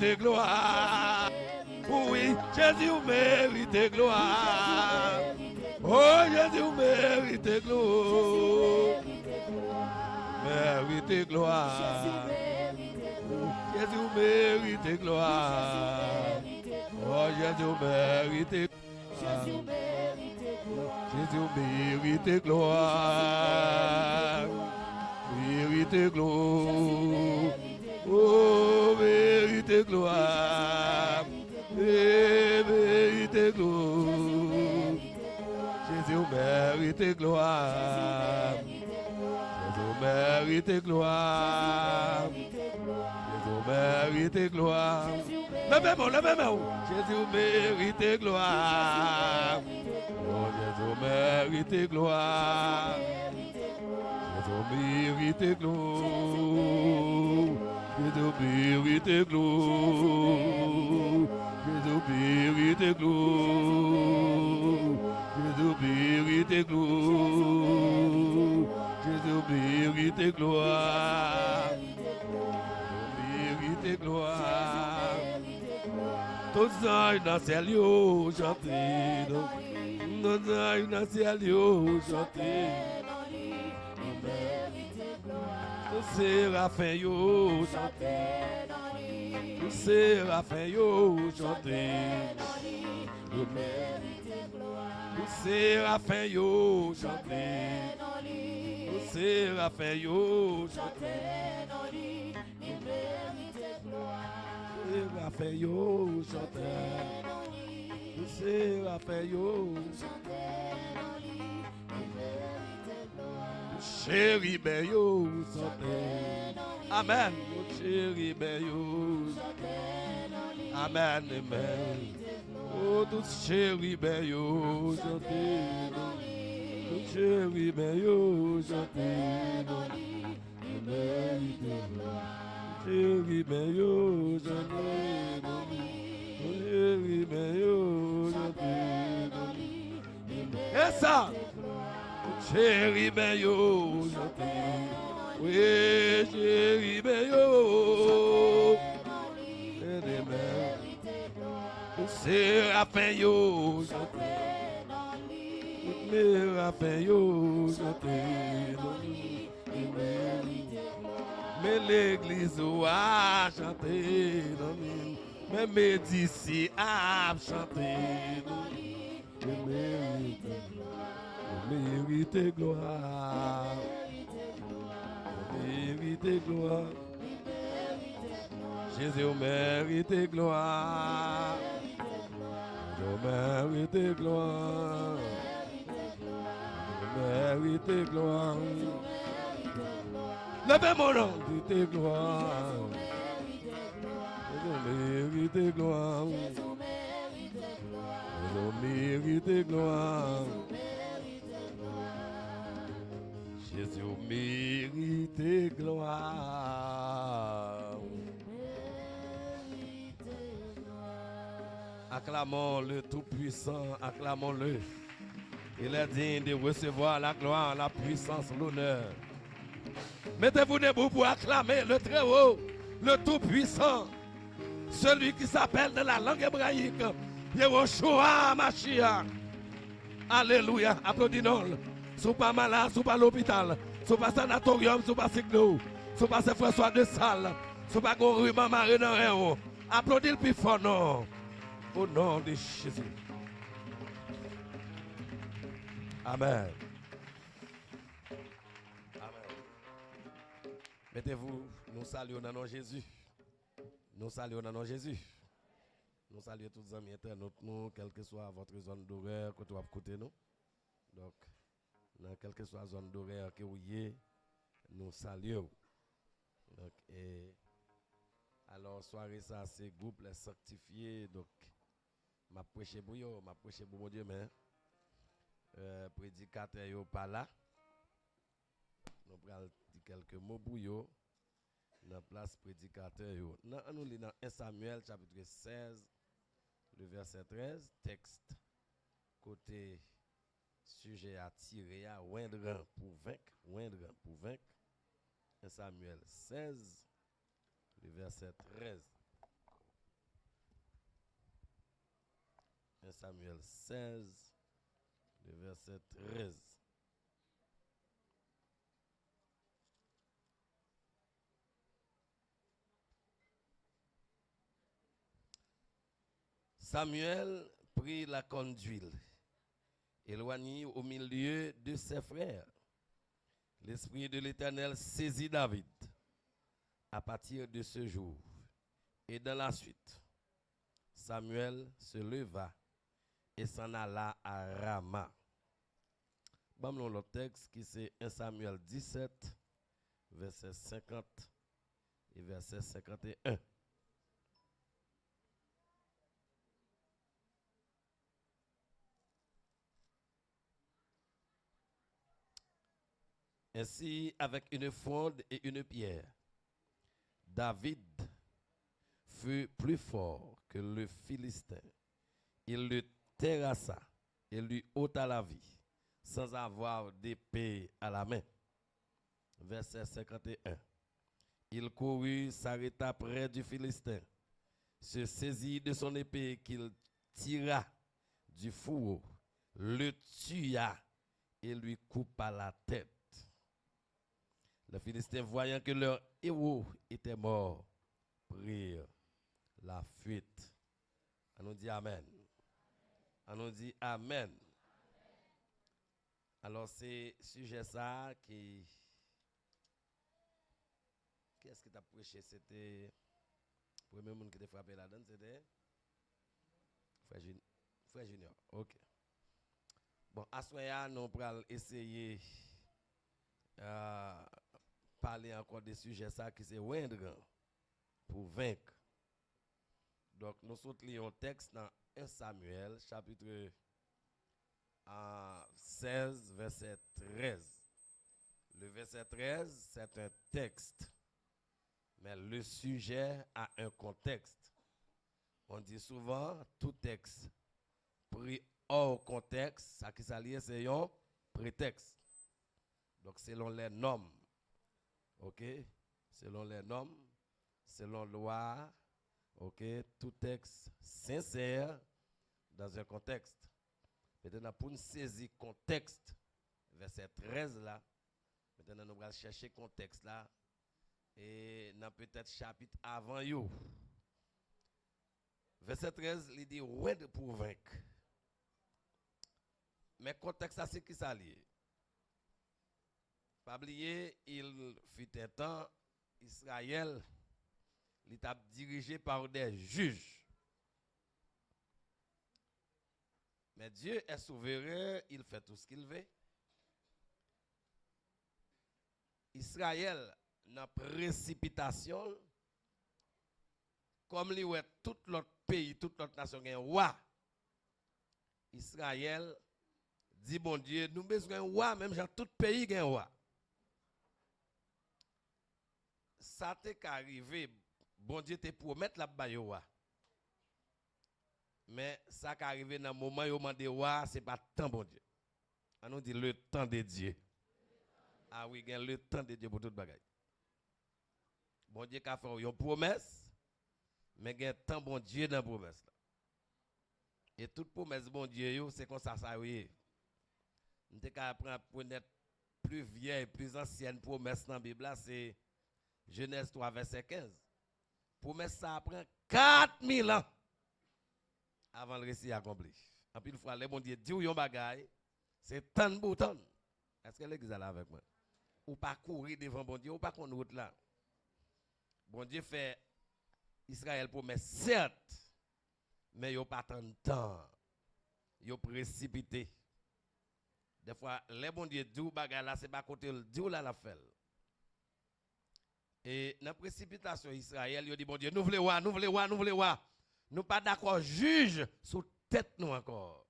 mérite gloire. Oui, Jésus mérite gloire. Oh, Jésus mérite gloire. Mérite gloire. Jésus mérite gloire. Oh, Jésus mérite gloire. Jésus mérite gloire. Mérite gloire. Oh, mérite gloire. Mérite gloire. Jésus mérite gloire. Jésus mérite gloire. Jésus mérite gloire. Levez-moi. Jésus mérite gloire. Oh, Jésus mérite gloire. Jésus mérite gloire. Jésus mérite gloire. Jésus mérite gloire. Jésus mérite gloire. Jésus mérite gloire. Mérite gloire. Tous les dans le ciel chantent. Tous les dans le ciel chantent. Tous séraphins chantent. Tous séraphins chantent. Tous séraphins chantent. Tous séraphins chantent. Séraphins chantent. Tous séraphins chérubins chantent. Amen. Chérubins. Amen. Amen. Oh, tous chérubins chantent. Tous chérubins chantent. Chérubins chantent. Et ça, chérubins chantent. Oui, chérubins séraphins chantent. Séraphins chantent. Mais l'église a chanté, mais Médicis a chanté. Mérite gloire. Mérite gloire. Jésus mérite gloire. Jésus mérite gloire. Mérite gloire. Levez mon nom, mérite gloire. Jésus mérite gloire. Jésus mérite gloire. Jésus mérite gloire. Acclamons le Tout-Puissant, acclamons-le. Il est digne de recevoir la gloire, la puissance, l'honneur. Mettez-vous debout pour acclamer le Très-Haut, le Tout-Puissant, celui qui s'appelle dans la langue hébraïque Yehoshua Mashiach. Alléluia, applaudissons. Sous pas malade, sous pas l'hôpital, sous pas sanatorium, sous pas signo, sous pas François de Salle, sous pas Goru Mamaré dans rien. Applaudis le plus fort, non. Au nom de Jésus. Amen. Amen. Mettez-vous, nous saluons dans nom Jésus. Nous saluons dans nom Jésus. Nous saluons tous les amis internautes, nous, quelle que soit votre zone d'horaire que vous avez écouté nous. Donc, dans quelle que soit la zone d'horaire que vous ayez, nous saluons. Donc, alors, soirée, ça, c'est groupe les sanctifiés. Donc, m'a prêché pour vous, m'a prêché pour mon Dieu, mais prédicateur yo pas là. Nous prenons quelques mots pour vous. Dans la place prédicateur yo. Nous lisons dans 1 Samuel chapitre 16, le verset 13, texte côté sujet à tirer à oindre pour vaincre. 1 Samuel 16, le verset 13. 1 Samuel 16, le verset 13. Samuel prit la corne d'huile, éloigné au milieu de ses frères. L'Esprit de l'Éternel saisit David à partir de ce jour. Et dans la suite, Samuel se leva et s'en alla à Rama. Bon, le texte qui c'est 1 Samuel 17, verset 50 et verset 51. Ainsi, avec une fronde et une pierre, David fut plus fort que le Philistin. Il le terrassa et lui ôta la vie, sans avoir d'épée à la main. Verset 51. Il courut, s'arrêta près du Philistin, se saisit de son épée qu'il tira du fourreau, le tua et lui coupa la tête. Les Philistins, voyant que leur héros était mort, prirent la fuite. On nous dit Amen. On nous dit Amen. Alors c'est sujet ça qui... Qu'est-ce que tu as prêché? C'était... Le premier monde qui t'a frappé là-dedans, c'était... Frère Junior. Ok. Bon, à ce moment-là, nous allons essayer... parler encore des sujets ça qui c'est vaincre pour vaincre. Donc nous soutenons un texte dans 1 Samuel chapitre 16 verset 13. Le verset 13 c'est un texte, mais le sujet a un contexte. On dit souvent tout texte pris hors contexte, ça qui s'allie c'est un prétexte. Donc selon les normes, ok, selon les normes, selon loi, ok, tout texte sincère dans un contexte. Maintenant, pour nous saisir contexte, verset 13 là, maintenant nous allons chercher contexte là, et dans peut-être chapitre avant yo. Verset 13, il dit, ouais pour vaincre. Mais contexte ça c'est qui ça lié? Pas oublier, il fut un temps, Israël, il était dirigé par des juges. Mais Dieu est souverain, il fait tout ce qu'il veut. Israël, dans précipitation, comme lui ouais tout l'autre pays, toute l'autre nation a un roi. Israël dit bon Dieu, nous besoin d'un roi, même dans tout pays a un roi. Ça t'est arrivé, bon Dieu te promet la bayoua. Mais ça qui arrivé dans le moment où on demande roi, ce n'est pas tant bon Dieu. On nous dit le temps de Dieu. Ah oui, il y a le temps de Dieu pour toute bagaille. Bon Dieu a fait une promesse, mais il y a un temps bon Dieu dans la promesse. Et toute promesse bon Dieu, c'est comme ça, ça oui. On te apprendre pour être plus vieille, plus ancienne promesse dans la Bible, c'est Genèse 3, verset 15. Promesse ça prend 4000 ans avant le récit accompli. En plus, il faut aller, bon Dieu, dire yon bagaille, c'est tant de temps. Est-ce que l'église est là avec moi? Ou pas courir devant bon Dieu, ou pas qu'on route là. Bon Dieu fait Israël promesse, certes, mais yon pas tant de temps. Yon précipité. Des fois, les bon Dieu dit bagaille là, c'est pas côté le dit là la fait. Et dans la précipitation Israël, il dit bon Dieu, nous voulons voir, nous voulons voir, nous voulons voir. Nous pas d'accord, juge sous tête nous encore.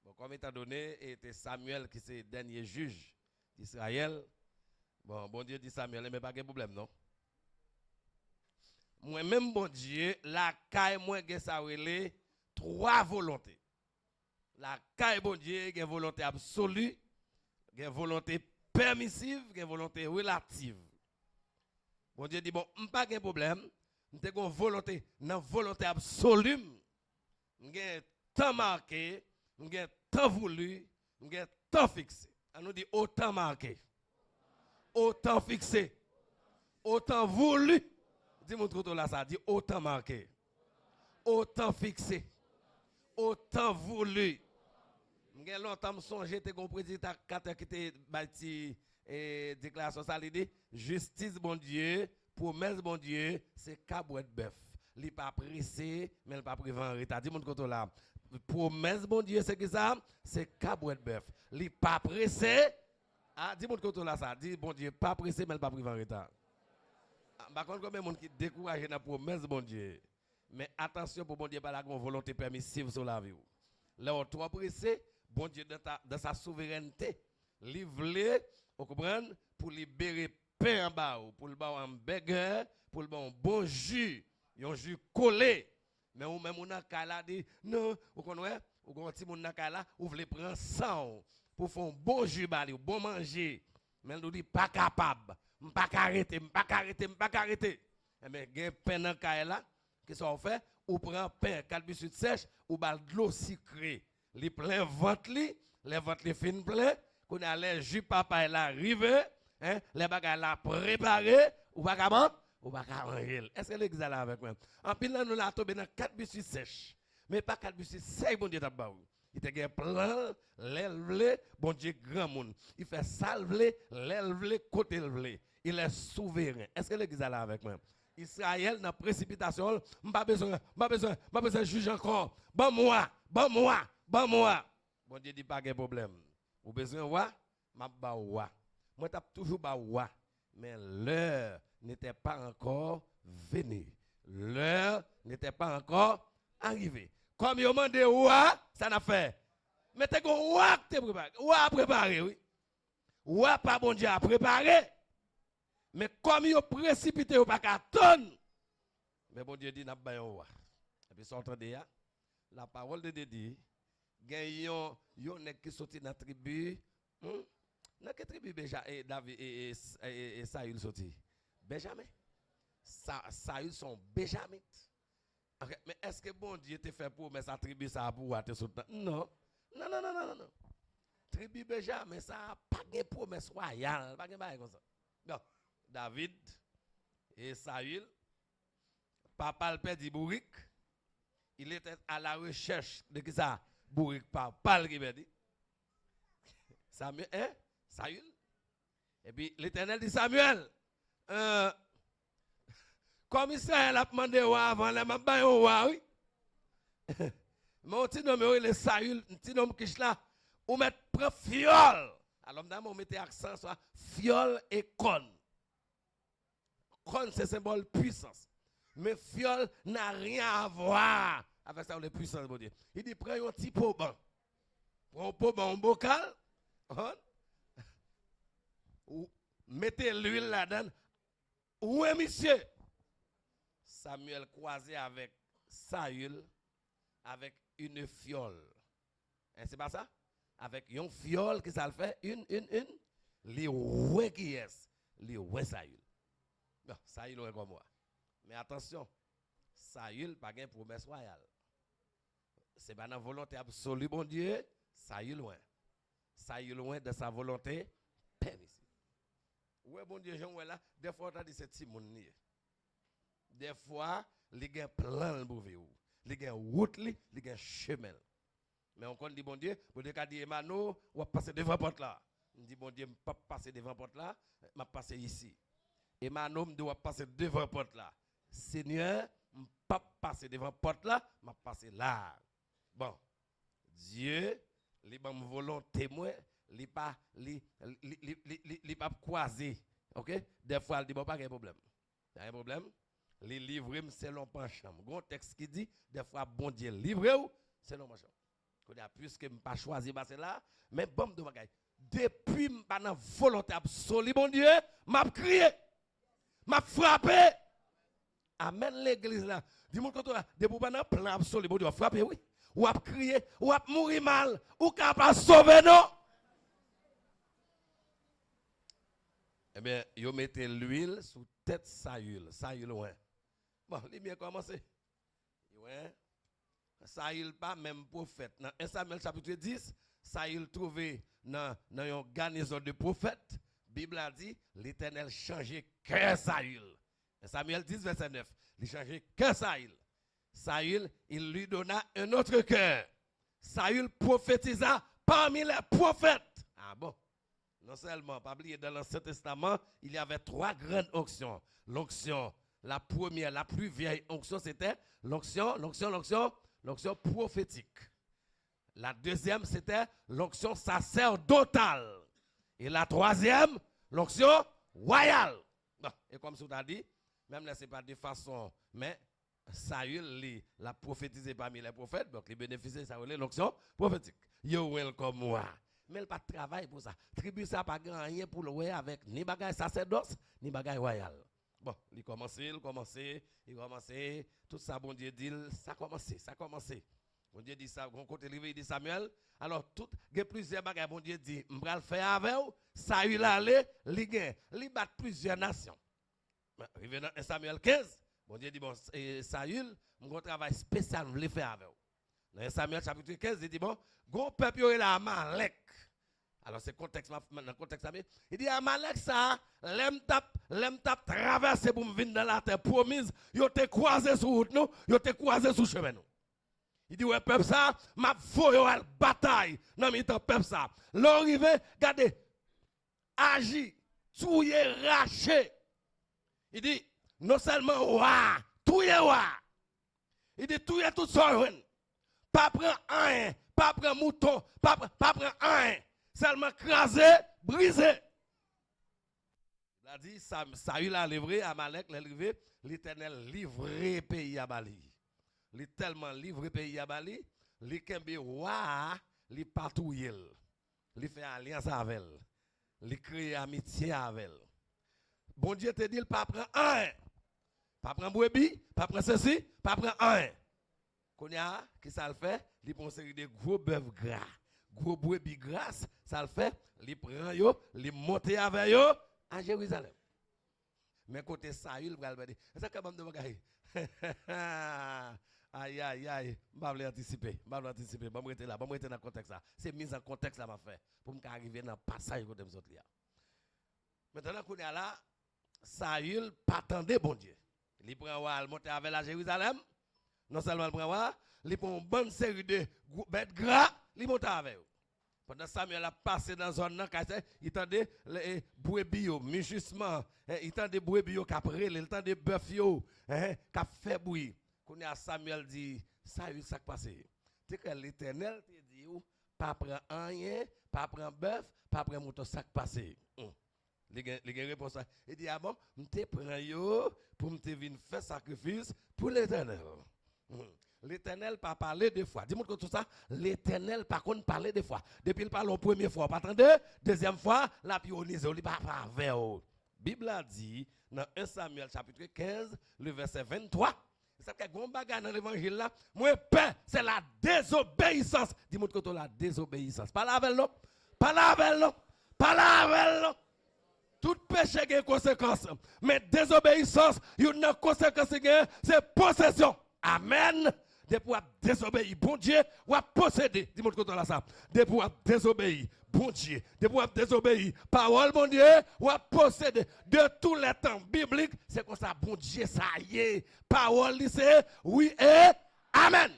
Bon, comme étant donné, était Samuel qui c'est le dernier juge d'Israël. Bon Dieu dit Samuel, mais pas de problème, non? Moi-même, bon Dieu, la caille, moi, j'ai ça trois volontés. La caille, bon Dieu, il y a une volonté absolue, il y a une volonté permissive, il y a une volonté relative. Bon Dieu dit, bon, pas de problème, nous avons une volonté absolue, nous avons temps marqué, un temps voulu, un temps fixé. On nous dit autant marqué, autant fixé, autant voulu. Dis-moi tout là, ça dit autant marqué, autant fixé, autant voulu. J'ai longtemps songé, tu as compris, tu as quitté bâti déclaration ça, dit justice, bon Dieu, promesse, bon Dieu, c'est cabouette bœuf. Il n'est pas pressé, mais il n'est pas privé en retard. Dis-moi de là. Promesse, bon Dieu, c'est que ça? C'est cabouette bœuf. Il n'est pas pressé. Ah, dis-moi de là ça. Dis, bon Dieu, pas pressé, mais il n'est pas privé en retard. Par contre, combien de monde qui décourage dans la promesse, bon Dieu. Mais attention pour bon Dieu, pas la volonté permissive sur la vie. Là, on est pressé, bon Dieu, dans sa souveraineté, livrer, vous comprenez, pour libérer pain en bas, pour le bas en burger, pour le bas en bon jus, un jus collé. Mais ou même on a kala dit non, vous connaissez, ou quand petit moun kala, ou voulez prendre sang pour faire un bon jus bali, bon manger. Mais nous dit pas capable, pas arrêter, pas arrêter, pas arrêter. Eh bien, gen pain dans kala, qu'est-ce qu'on fait? Ou prend pain, 4 biscuits sèches, ou bal de l'eau sucrée. Li plein ventre li, les ventre li fin plein, qu'on a les jus papa là arrivé, hein, les bagages là préparés, ou pas comment? Ou pas manger. Est-ce que l'exemple avec moi? En pile là nous la tombé dans 4 biscuits sèches. Mais pas 4 biscuits sèches bon Dieu t'a ba. Il te gen plein, l'élevle, bon Dieu grand monde. Il fait salve, l'élevle côté l'élevle. Il est souverain. Est-ce que l'exemple avec moi? Israël dans précipitation, pas besoin de juger encore. Bon moi. Bon Dieu dit pas de problème. Ou besoin wa, m'a ba wa. Moi t'ai toujours ba wa, mais l'heure n'était pas encore venue. L'heure n'était pas encore arrivée. Comme yo mande wa, ça n'a fait. Mais t'es gon wa te préparé. Wa préparé oui. Wa pas bon Dieu a préparé. Mais comme yo précipité ou pas qu'à tonne. Mais bon Dieu dit n'a pas wa. Et puis s'entendez ya, la parole de Dieu dit gagnons yon nek qui sorti dans la tribu dans quelle tribu David et Saül sorti Benjamin. Saül sont benjamites. Okay. Mais est-ce que bon Dieu te fait pour mais sa tribu ça pour te sortir? Non. Tribu Benjamin ça pas de promesse royale, pas de bail comme ça. Non. David et Saül, papa le père dit bourrique. Il était à la recherche de qui ça? Bourrique papa le qui dit. Samuel, hein? Saül. Et puis l'Éternel dit Samuel, comme Israël a demandé avant, la m'a baillé oui. Mais on dit non, mais le Saül, on dit non, Kishla, on met prend fiole. Alors, on mettait accent sur fiole et con. Con, c'est symbole puissance. Mais fiole n'a rien à voir avec ça, les puissances, mon Dieu. Il dit, prends un petit pot ban. Prends un pot ban, un bocal. Ou mettez l'huile là-dedans. Où est monsieur? Samuel croisé avec Saül avec une fiole. Hein, c'est pas ça? Avec une fiole, qui ça le fait? Une. Les ouais qui est. Les ouais Saül. Bon, Saül est comme moi. Mais attention, Saül n'a pas de promesse royale. C'est pas dans la volonté absolue, bon Dieu, Saül loin. Saül loin de sa volonté permissive. Ouais, bon Dieu, Jean, là, des fois, on a dit c'est Timon. Des fois, il y a plein de vivre. Il y a route, il y a chemin. Mais on dit, bon Dieu, pour Dieu, dit Emmanuel, on va passer devant la porte là. On dit, bon Dieu, je ne pas passer devant la porte là, je vais passer ici. Emmanuel, je dois passer devant la porte là. Seigneur, je ne pas passer devant la porte là, je vais passer là. Bon, Dieu, il a une volonté, il pas croisé. OK? Des fois, il dit, bon, pas de problème. Il y a un problème. Les livrer selon penchant. Il y a un texte qui dit, des fois, bon Dieu, livrer selon penchant. Puisque je n'ai pas choisi passer là, mais bon, depuis ma volonté absolue, bon Dieu, m'a crié, m'a frappé. Amen l'église là. Dis-moi que toi, depuis ma plan absolu, bon Dieu, frappé, oui. Ou a crié, ou a mourir mal, ou capable de sauver, non? Eh bien, vous mettez l'huile sous tête Saül. Saül, ouais. Bon, il bien commencé. Ouais. Saül pas même prophète. Dans 1 Samuel chapitre 10, Saül trouvé dans une garnison de prophètes. La Bible a dit, l'Éternel changeait que Saül. 1 Samuel 10, verset 9. Il changeait que Saül. Saül, il lui donna un autre cœur. Saül prophétisa parmi les prophètes. Ah bon? Non seulement, pas oublier, dans l'Ancien Testament, il y avait 3 grandes onctions. L'onction, la première, la plus vieille onction, c'était l'onction prophétique. La deuxième, c'était l'onction sacerdotale. Et la troisième, l'onction royale. Bon, et comme ça dit, même là, ce n'est pas de façon, mais Saül l'a prophétisé parmi les prophètes, donc les bénéficiaires, ça relève l'onction prophétique. Yo welcome moi. Mais il pas de travail pour ça. Tribu ça pas grand rien pour le ouais avec ni bagage sacerdoce, ni bagage royal. Bon, il commence, tout ça bon Dieu dit, ça commence. Bon Dieu dit ça, on côté il dit Samuel. Alors tout il y a plusieurs bagages bon Dieu dit, on va le faire avec vous. Saül allé, il bat plusieurs nations. Arrivé dans Samuel 15, bon Dieu dit bon Saül, mon travail spécial, je le faire avec vous. Dans Samuel chapitre 15, il dit bon, gros peuple est là Amalek. Alors c'est contexte maintenant contexte il dit Amalek ça, l'aime tap traverser pour me venir dans la terre promise, yo te croisé sur route nous, yo te croisé sur chemin nous. Il dit ouais peuple ça, m'a voyo à bataille dans mi temps peuple ça. L'arrivé, regardez, agi, touye raché. Il dit non seulement wa, touye wa. Il dit touye tout ça. Pas prendre un, pas prendre mouton, pas prendre un, seulement craser, briser. Il a dit, Saül a livré, Amalek l'a livré, l'Éternel livré pays à Bali. Il est tellement livré pays à Bali, il kembe wa, il patrouille, il fait alliance avec elle, il crée amitié avec elle. Bon Dieu te dit, pas prendre un, pas prendre brebis, pas prendre ceci, pas prendre un. Kounya, qui ça le fait? Il prend une série de gros bœufs gras, gros brebis grasses, ça le fait, il prend yo, il monte avec yo à Jérusalem. Mais côté Saül, il va dire, c'est quand même de bagaille. Aïe, aïe, aïe, je vais anticiper, je vais rester là, je vais rester dans le contexte là. C'est mise en contexte là, m'a fait, pour me arriver dans le passage côté de autres là. Maintenant, qu'on est là, Saül pas attendait bon Dieu. Il prend il monte avec la Jérusalem. Non seulement il prend il prend une bonne série de bêtes gras, il monte avec eux. Pendant Samuel a passé dans une zone, il tendait les brebis, mugissement, il tendait brebis qui après, il tendait bœuf qui fait bruit. Quand Samuel dit, Saül, ça qui passe. C'est que l'Éternel te dit, pas prendre rien, pas prendre bœuf, pas prendre mouton, ça qui passe. Les réponses, il dit, ah bon, je te prends yo pour me venir faire sacrifice pour l'Éternel. L'Éternel pas parlé deux fois. Dis-moi que tout ça, l'Éternel par contre parler deux fois. Depuis il parle la première fois, pas attendez, deuxième fois, la pionise, il pas avec eux. Bible a dit dans 1 Samuel chapitre 15, le verset 23, c'est que grand bagage dans l'évangile là, moi peur, c'est la désobéissance. Dis-moi que la désobéissance. Pas la avec nous. Pas la avec nous. Pas la avec nous. Tout péché a une conséquence. Mais désobéissance, il y a une conséquence, c'est possession. Amen. Depuis à désobéir, bon Dieu, ou à posséder. Dis-moi que tu as ça. Depuis à désobéir, bon Dieu. Depuis à désobéir, parole, bon Dieu, ou à posséder. De tous les temps bibliques, c'est comme ça, bon Dieu, ça y est. Parole, c'est oui et amen.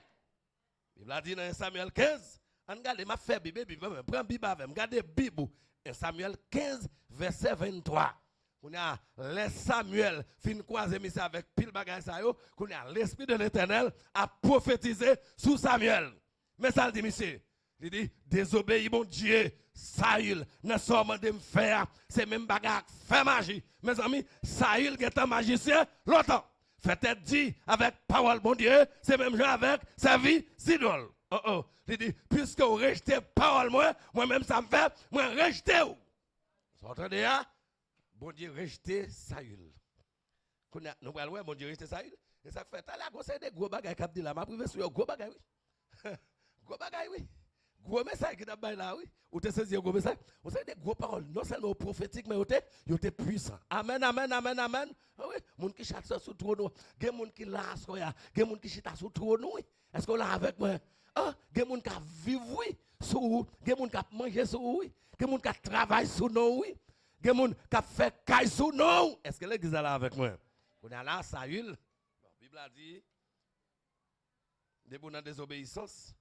Il a dit dans Samuel 15, regardez, ma fait Bible, prends Bible avec moi, regardez Bible. Samuel 15, verset 23. Qu'on a les Samuel fin croiser monsieur avec pile bagage ça yo, qu'on a l'esprit de l'Éternel a prophétisé sous Samuel. Mais ça dit monsieur, il dit désobéis mon Dieu, Saül n'a seulement de me faire, c'est même bagage fait magie. Mes amis, Saül est un magicien longtemps. Fait-être dit avec parole bon Dieu, c'est même genre avec sa vie idole. Il dit, puisque vous rejetez parole, moi-même ça me fait, moi rejetez vous. Vous entendez là? Bon Dieu rejeté Saül. Nous allons voir, bon Dieu rejeté Saül. Et ça fait, là, conseil des gros bagages qui dit là, ma privé sur gros bagages, oui. Gros bagages, oui. Gros message qui t'a bail là, oui. Ou t'es saisi un gros message. On sait des gros paroles, non seulement prophétiques, mais ils étaient puissants. Amen, amen, amen, amen. Ah oui, moun qui chante sous trône, gen moun qui là, gen moun qui chita sous trône, oui. Est-ce qu'on l'a avec moi? Ah, gen moun qui vivre, oui, sous, gen moun qui manger sous, oui. Gen moun qui travaille sous nous, oui. Gen moun qui fait caille sous nous. Est-ce que l'église est là avec moi? On est là, Saül. La Bible a dit, des bonnes désobéissances.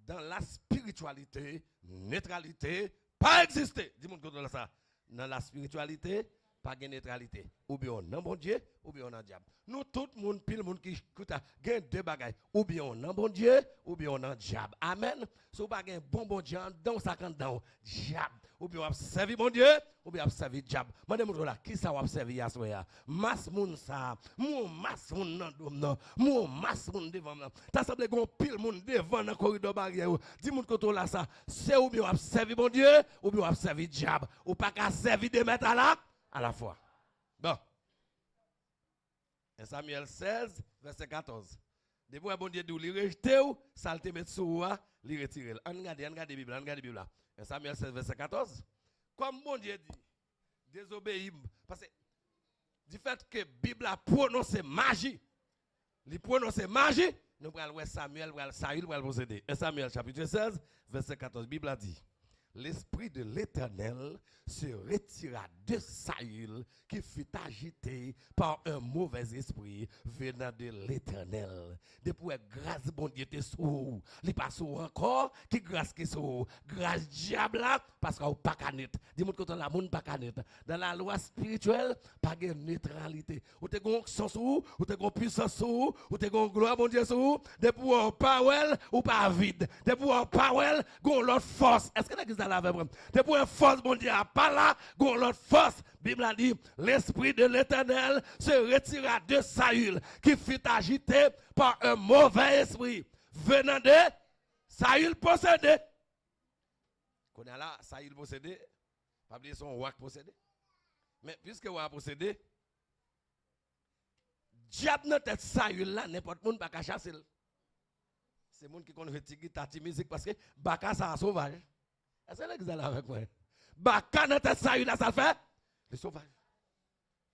Dans la spiritualité, neutralité, pas exister. Dis-moi que ça. Dans la spiritualité, pas de neutralité. Ou bien on a bon Dieu, ou bien on a diable. Nous, tout le monde, pile le monde qui écoute, gagne deux bagailles. Ou bien on a bon Dieu, ou bien on a diable. Amen. Si vous n'avez pas bon Dieu, dans ça quand dans diable. Ou bien on a servi bon Dieu, ou bien on a servi diable. Je demande là, qui ça va servir à soi? Mas moun ça, mon mas moun nan dom nan, mon mas moun devant nan. T'as semblé gon pile moun devant dans corridor barrière. Dis-moi que là ça, c'est ou bien on a servi bon Dieu, ou bien on a servi diable. Ou pas qu'à servir de mettre à la fois. Bon. 1 Samuel 16, verset 14. Depuis que bon Dieu dit, il rejette ou, ça te met sous ou, il retire. On regarde la Bible, on regarde la Bible là. 1 Samuel 16, verset 14. Comme bon Dieu dit, désobéir. Parce que du fait que la Bible a prononcé magie, il prononce magie, nous allons Samuel, Saül, va procéder. 1 Samuel chapitre 16, verset 14. La Bible a dit, l'esprit de l'Éternel se retira de Saül qui fut agité par un mauvais esprit venant de l'Éternel. Depuis grâce bon Dieu te sous, il passe encore qui grâce qui sous, grâce diable là parce qu'on pas canet. Dis-moi que dans la monde pas canet. Dans la loi spirituelle pas de neutralité. Ou te gon sous, ou te gon puissance sous, ou te gon gloire bon Dieu sous, depuis on power ou pas vide. Depuis on power gon l'autre force. Est-ce que l'église là avec moi? Depuis une force bon Dieu a pas là, gon l'autre force. Bible a dit l'esprit de l'Éternel se retira de Saül qui fut agité par un mauvais esprit venant de Saül possédé. Qu'on est là, Saül possédé, pas oublier son roi possédé. Mais puisque roi possédé, diable dans tête Saül là, n'importe monde pas chasser. C'est monde qui connaît tati musique parce que baka ça sauvage. Est-ce que l'église là avec moi? Baka dans tête Saül là ça fait le sauvage.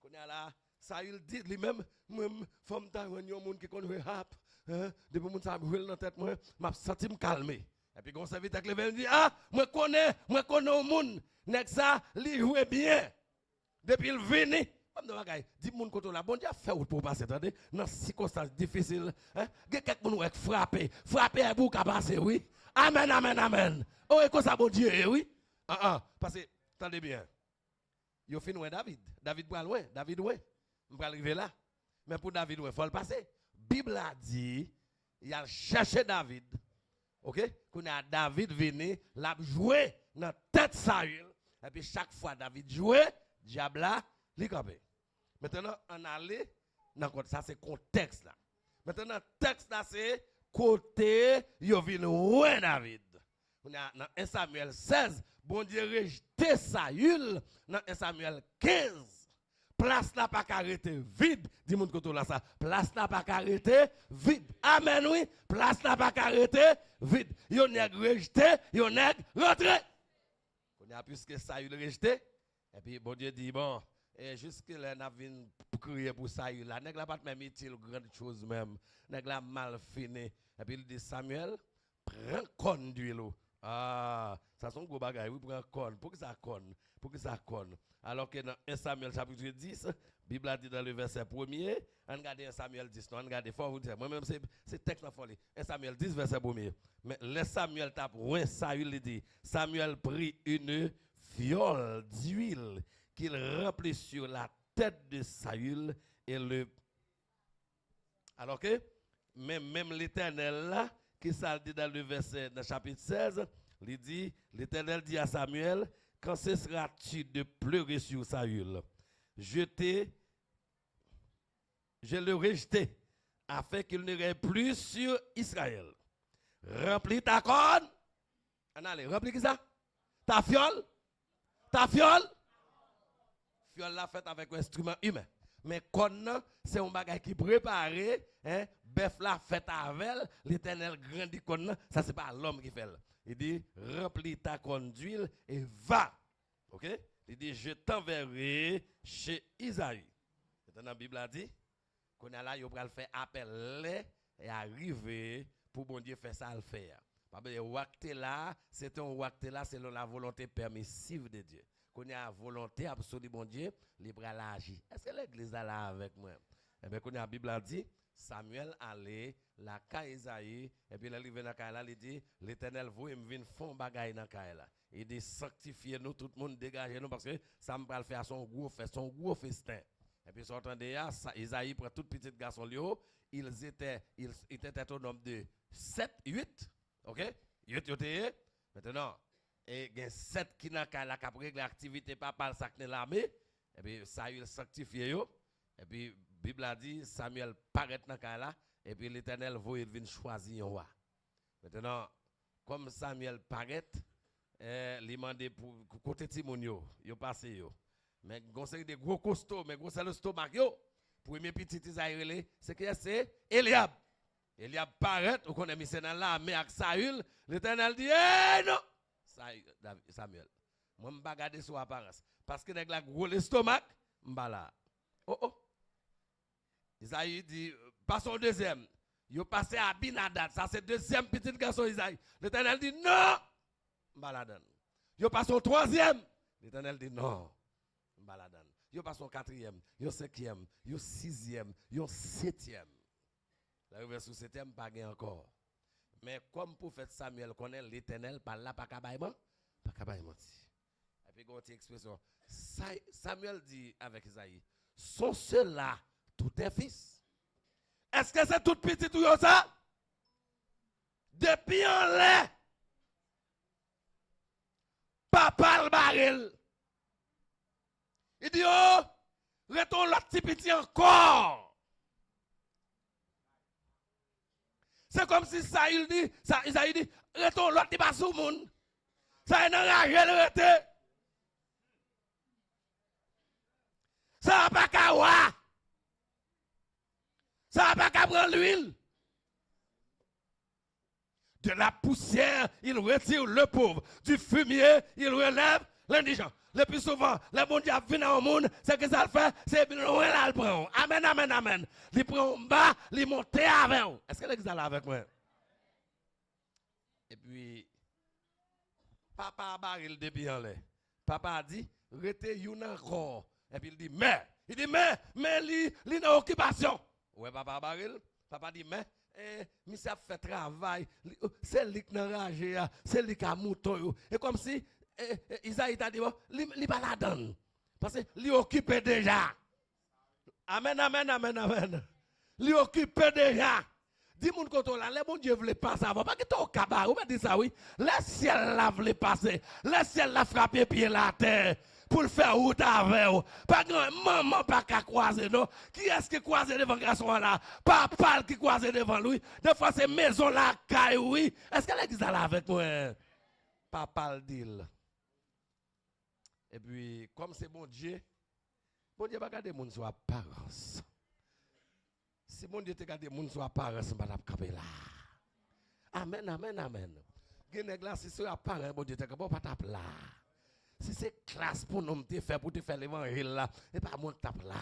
Qu'on est là, Saül dit lui-même, moi femme ta yon monde qui connaît rap, depuis monde ça brûle dans tête moi, m'a senti me calmer. Et puis, quand on s'invite avec le dit, ah, moi connais au monde, nèg ça, li joue bien. Depuis il vini, dis-moi que la bon Dieu a fait pour passer, attendez, dans circonstances difficiles, hein, quelqu'un nous frappé à bout à passer, oui. Amen, amen, amen. Oh, et quoi ça, bon Dieu, oui. Parce que, attendez bien, il fin loin David pour loin, David ouais, on va arriver là. Mais pour David, il faut le passer. Bible a dit, il a cherché David. OK? Quand David venu, l'a joué dans tête Saül. Et puis chaque fois David jouait, diable là, il campé. Maintenant, on allait dans ça c'est contexte là. Maintenant, texte là c'est côté yo vinn ouais David. On a dans 1 Samuel 16, bon Dieu rejeté Saül dans 1 Samuel 15. Place n'a pas arrêté vide. Dis-moi que là ça. Place n'a pas arrêté vide. Amen oui. Place n'a pas arrêté vide. Yon nèg rejeté, yon nèg rentré. On a puisque Saül rejeté. Et puis bon Dieu dit bon, et jusque là n'a vinn crier pour Saül là. Nèg la pas même utile grande chose même. Nèg la mal fini. Et puis il dit Samuel, prends conduit l'eau. Ah, ça sont gros bagaille, oui, prends conne. Pour que ça conne. Pour que ça conne. Alors que dans 1 Samuel chapitre 10, la Bible a dit dans le verset 1er, on regarde 1 Samuel 10, on regarde fort vous dire, moi-même c'est texte la folie. 1 Samuel 10, verset 1er. Mais le Samuel tape, ouais, Saül dit, Samuel prit une fiole d'huile qu'il remplit sur la tête de Saül et le... Alors que, même l'Éternel là, qui ça dit dans le verset, dans le chapitre 16, il dit, l'Éternel dit à Samuel, quand cesseras-tu de pleurer sur Saül? Je le rejeté, afin qu'il ne règne plus sur Israël. Remplis ta corne. Allez, remplis qui ça? Ta fiole? Ta fiole? Fiole la faite avec un instrument humain. Mais kon c'est un bagage qui préparé, hein, bœuf la fait avec l'Éternel grandit kon, ça c'est pas l'homme qui fait. Il dit remplis ta conne d'huile et va. OK? Il dit je t'enverrai chez Isaïe. Maintenant la Bible a dit qu'on a là il va faire appel et arriver pour bon Dieu faire ça le faire. Parce que wakte là, c'est un wakte là selon la volonté permissive de Dieu. Qu'on a volonté absolue bon Dieu, libre à l'agir. Est-ce que l'église est là avec moi? Eh bien, qu'on a la Bible a dit, Samuel allait, la Isaïe, et puis il vient dans la il dit, l'Éternel vous me vient fond bagaille dans la il dit, sanctifiez-nous, tout le monde dégagez-nous, parce que ça me va faire son gros festin. Et puis, sortant de là, Isaïe prend tout petit garçon, ils étaient au nombre de 7, 8, ok? 8, maintenant, et il y a 7 qui n'ont qu'à régler l'activité, papa, le sac de l'armée, et puis Samuel sanctifie, et puis la Bible a dit, Samuel paraît dans là, et puis l'Éternel il vient choisir un roi. Maintenant, comme Samuel paraît, il demande pour côté Timonio, il passe yo. Mais conseil de gros costauds, mais gros c'est le stomac yo. Premier petit Israël, c'est que c'est Eliab. Eliab paraît, on connaît mis dans l'armée avec Saül, l'Éternel dit eh non. Samuel. Moi je vais garder sur apparence parce que nèg la gros l'estomac, m'bala. Oh. Isaïe dit passons deuxième. Yo passé à Abinadab, ça c'est deuxième petit garçon Isaïe. L'Éternel dit non. M'baladan. Yo passons troisième. L'Éternel dit non. M'baladan. Yo passons quatrième, yo cinquième, yo sixième, yo septième. La verset septième pas gain encore. Mais comme prophète Samuel connaît l'Éternel par là pas cabaïman, pas cabaïman. Et puis une expression Samuel dit avec Isaïe, sont ceux-là tous tes fils. Est-ce que c'est tout petit tout ça? Depuis en lait. Papa le baril. Il dit oh, retourne l'autre petit petit encore. C'est comme si Isaïe dit, Isaïe dit, retourne l'autre pas sous monde. Ça est enragé le rete. Ça va pas kawa. Ça va pas prendre l'huile. De la poussière, il retire le pauvre. Du fumier, il relève l'indigent. Le plus souvent, le bon Dieu vient au monde, c'est que ça le fait, c'est loin là le prend. Amen, amen, amen. Il prend en bas, il monte avec vous. Est-ce que l'église est là avec moi? Et puis, papa a barré le débit en l'air. Papa a dit, rete yon encore. Et puis il dit, mais, il est en occupation. Ouais, papa a barré. Papa dit, mais, monsieur a fait travail, c'est lui qui n'a ragé, c'est lui qui a mouton. Et comme si, Isaïe t'a dit, il pas la donne. Parce qu'il est occupé déjà. Amen, amen, amen, amen. Il est occupé déjà. Dis-moi que là, le bon Dieu voulait passer avant. Pas que tu es au cabaret, ou dit ça, oui. Le ciel là voulait passer. Le ciel l'a frappé pied la terre. Pour le faire route avec vous. Pas grand maman pas qu'à croiser, non. Qui est-ce qui croise devant garçon là? Papa qui croise devant lui. Des fois, c'est maison là, caille, oui. Est-ce qu'elle est là avec moi? Papa le dit. Et puis, comme c'est bon Dieu va garder les gens sur apparence. Si bon Dieu te garde les gens sur apparence, je ne vais pas là. Amen, amen, amen. Si c'est apparence, bon Dieu te garde pas là. Si c'est classe pour nous te faire l'évangile là, et pas mon tape là.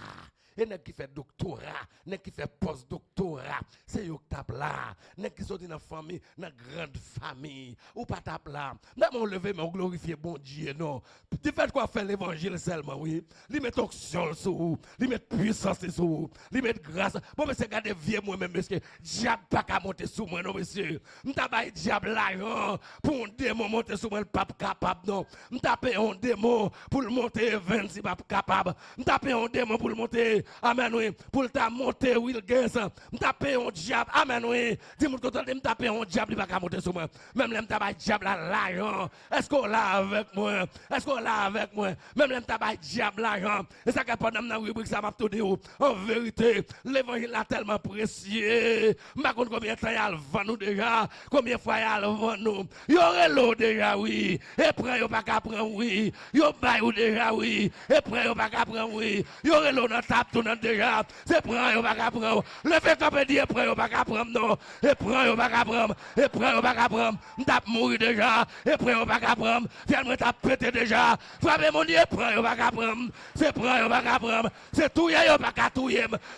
Et n'est qui fait doctorat, n'est qui fait post-doctorat, c'est yo tape là. N'est qui sont dans famille, dans grande famille, ou pas tape là. Même on lever mais on glorifie bon Dieu non. Tu fais quoi faire l'évangile seulement oui. Li met onction sur vous, li met puissance sur vous, li met grâce. Bon monsieur regardez vieux moi même monsieur, diable pas qu'à monter sur moi non monsieur. M'ta bay diable là pour un démon monter sur moi pas capable non. M'ta paye un démon pour le monter 26 pas capable. M'ta paye un démon pour le monter amen oui, pour ta monter Will Gates. M'ta paye un diable amen oui. Dis-moi que m'ta paye un diable il pas qu'à monter sur moi. Même m'ta bay diable là. Est-ce qu'on là avec moi? Est-ce qu'on là avec moi? Même m'ta bay diable là. Et ça que pendant dans rubrique ça m'a tout dit en vérité, l'évangile est tellement précieux. Ma compte combien de temps il a vent nous déjà, combien de fois il a vent nous. Il y aurait l'eau déjà oui. Et prend yo pas qu'à prendre oui. Yo bay ou déjà oui. Et prend yo pas qu'à prendre oui. Il y aurait l'eau dans tap tourner déjà. C'est prendre, on va prendre. Levez comme dit, et prendre, on va prendre, non. Et prendre, on va prendre. Et prendre, on va prendre. M'tap mourir déjà. Et prendre, on va prendre. Viens-moi t'ap péter déjà. Frappez mon Dieu, prendre, on va prendre. C'est prendre, on va prendre. C'est tout, on va pas tout.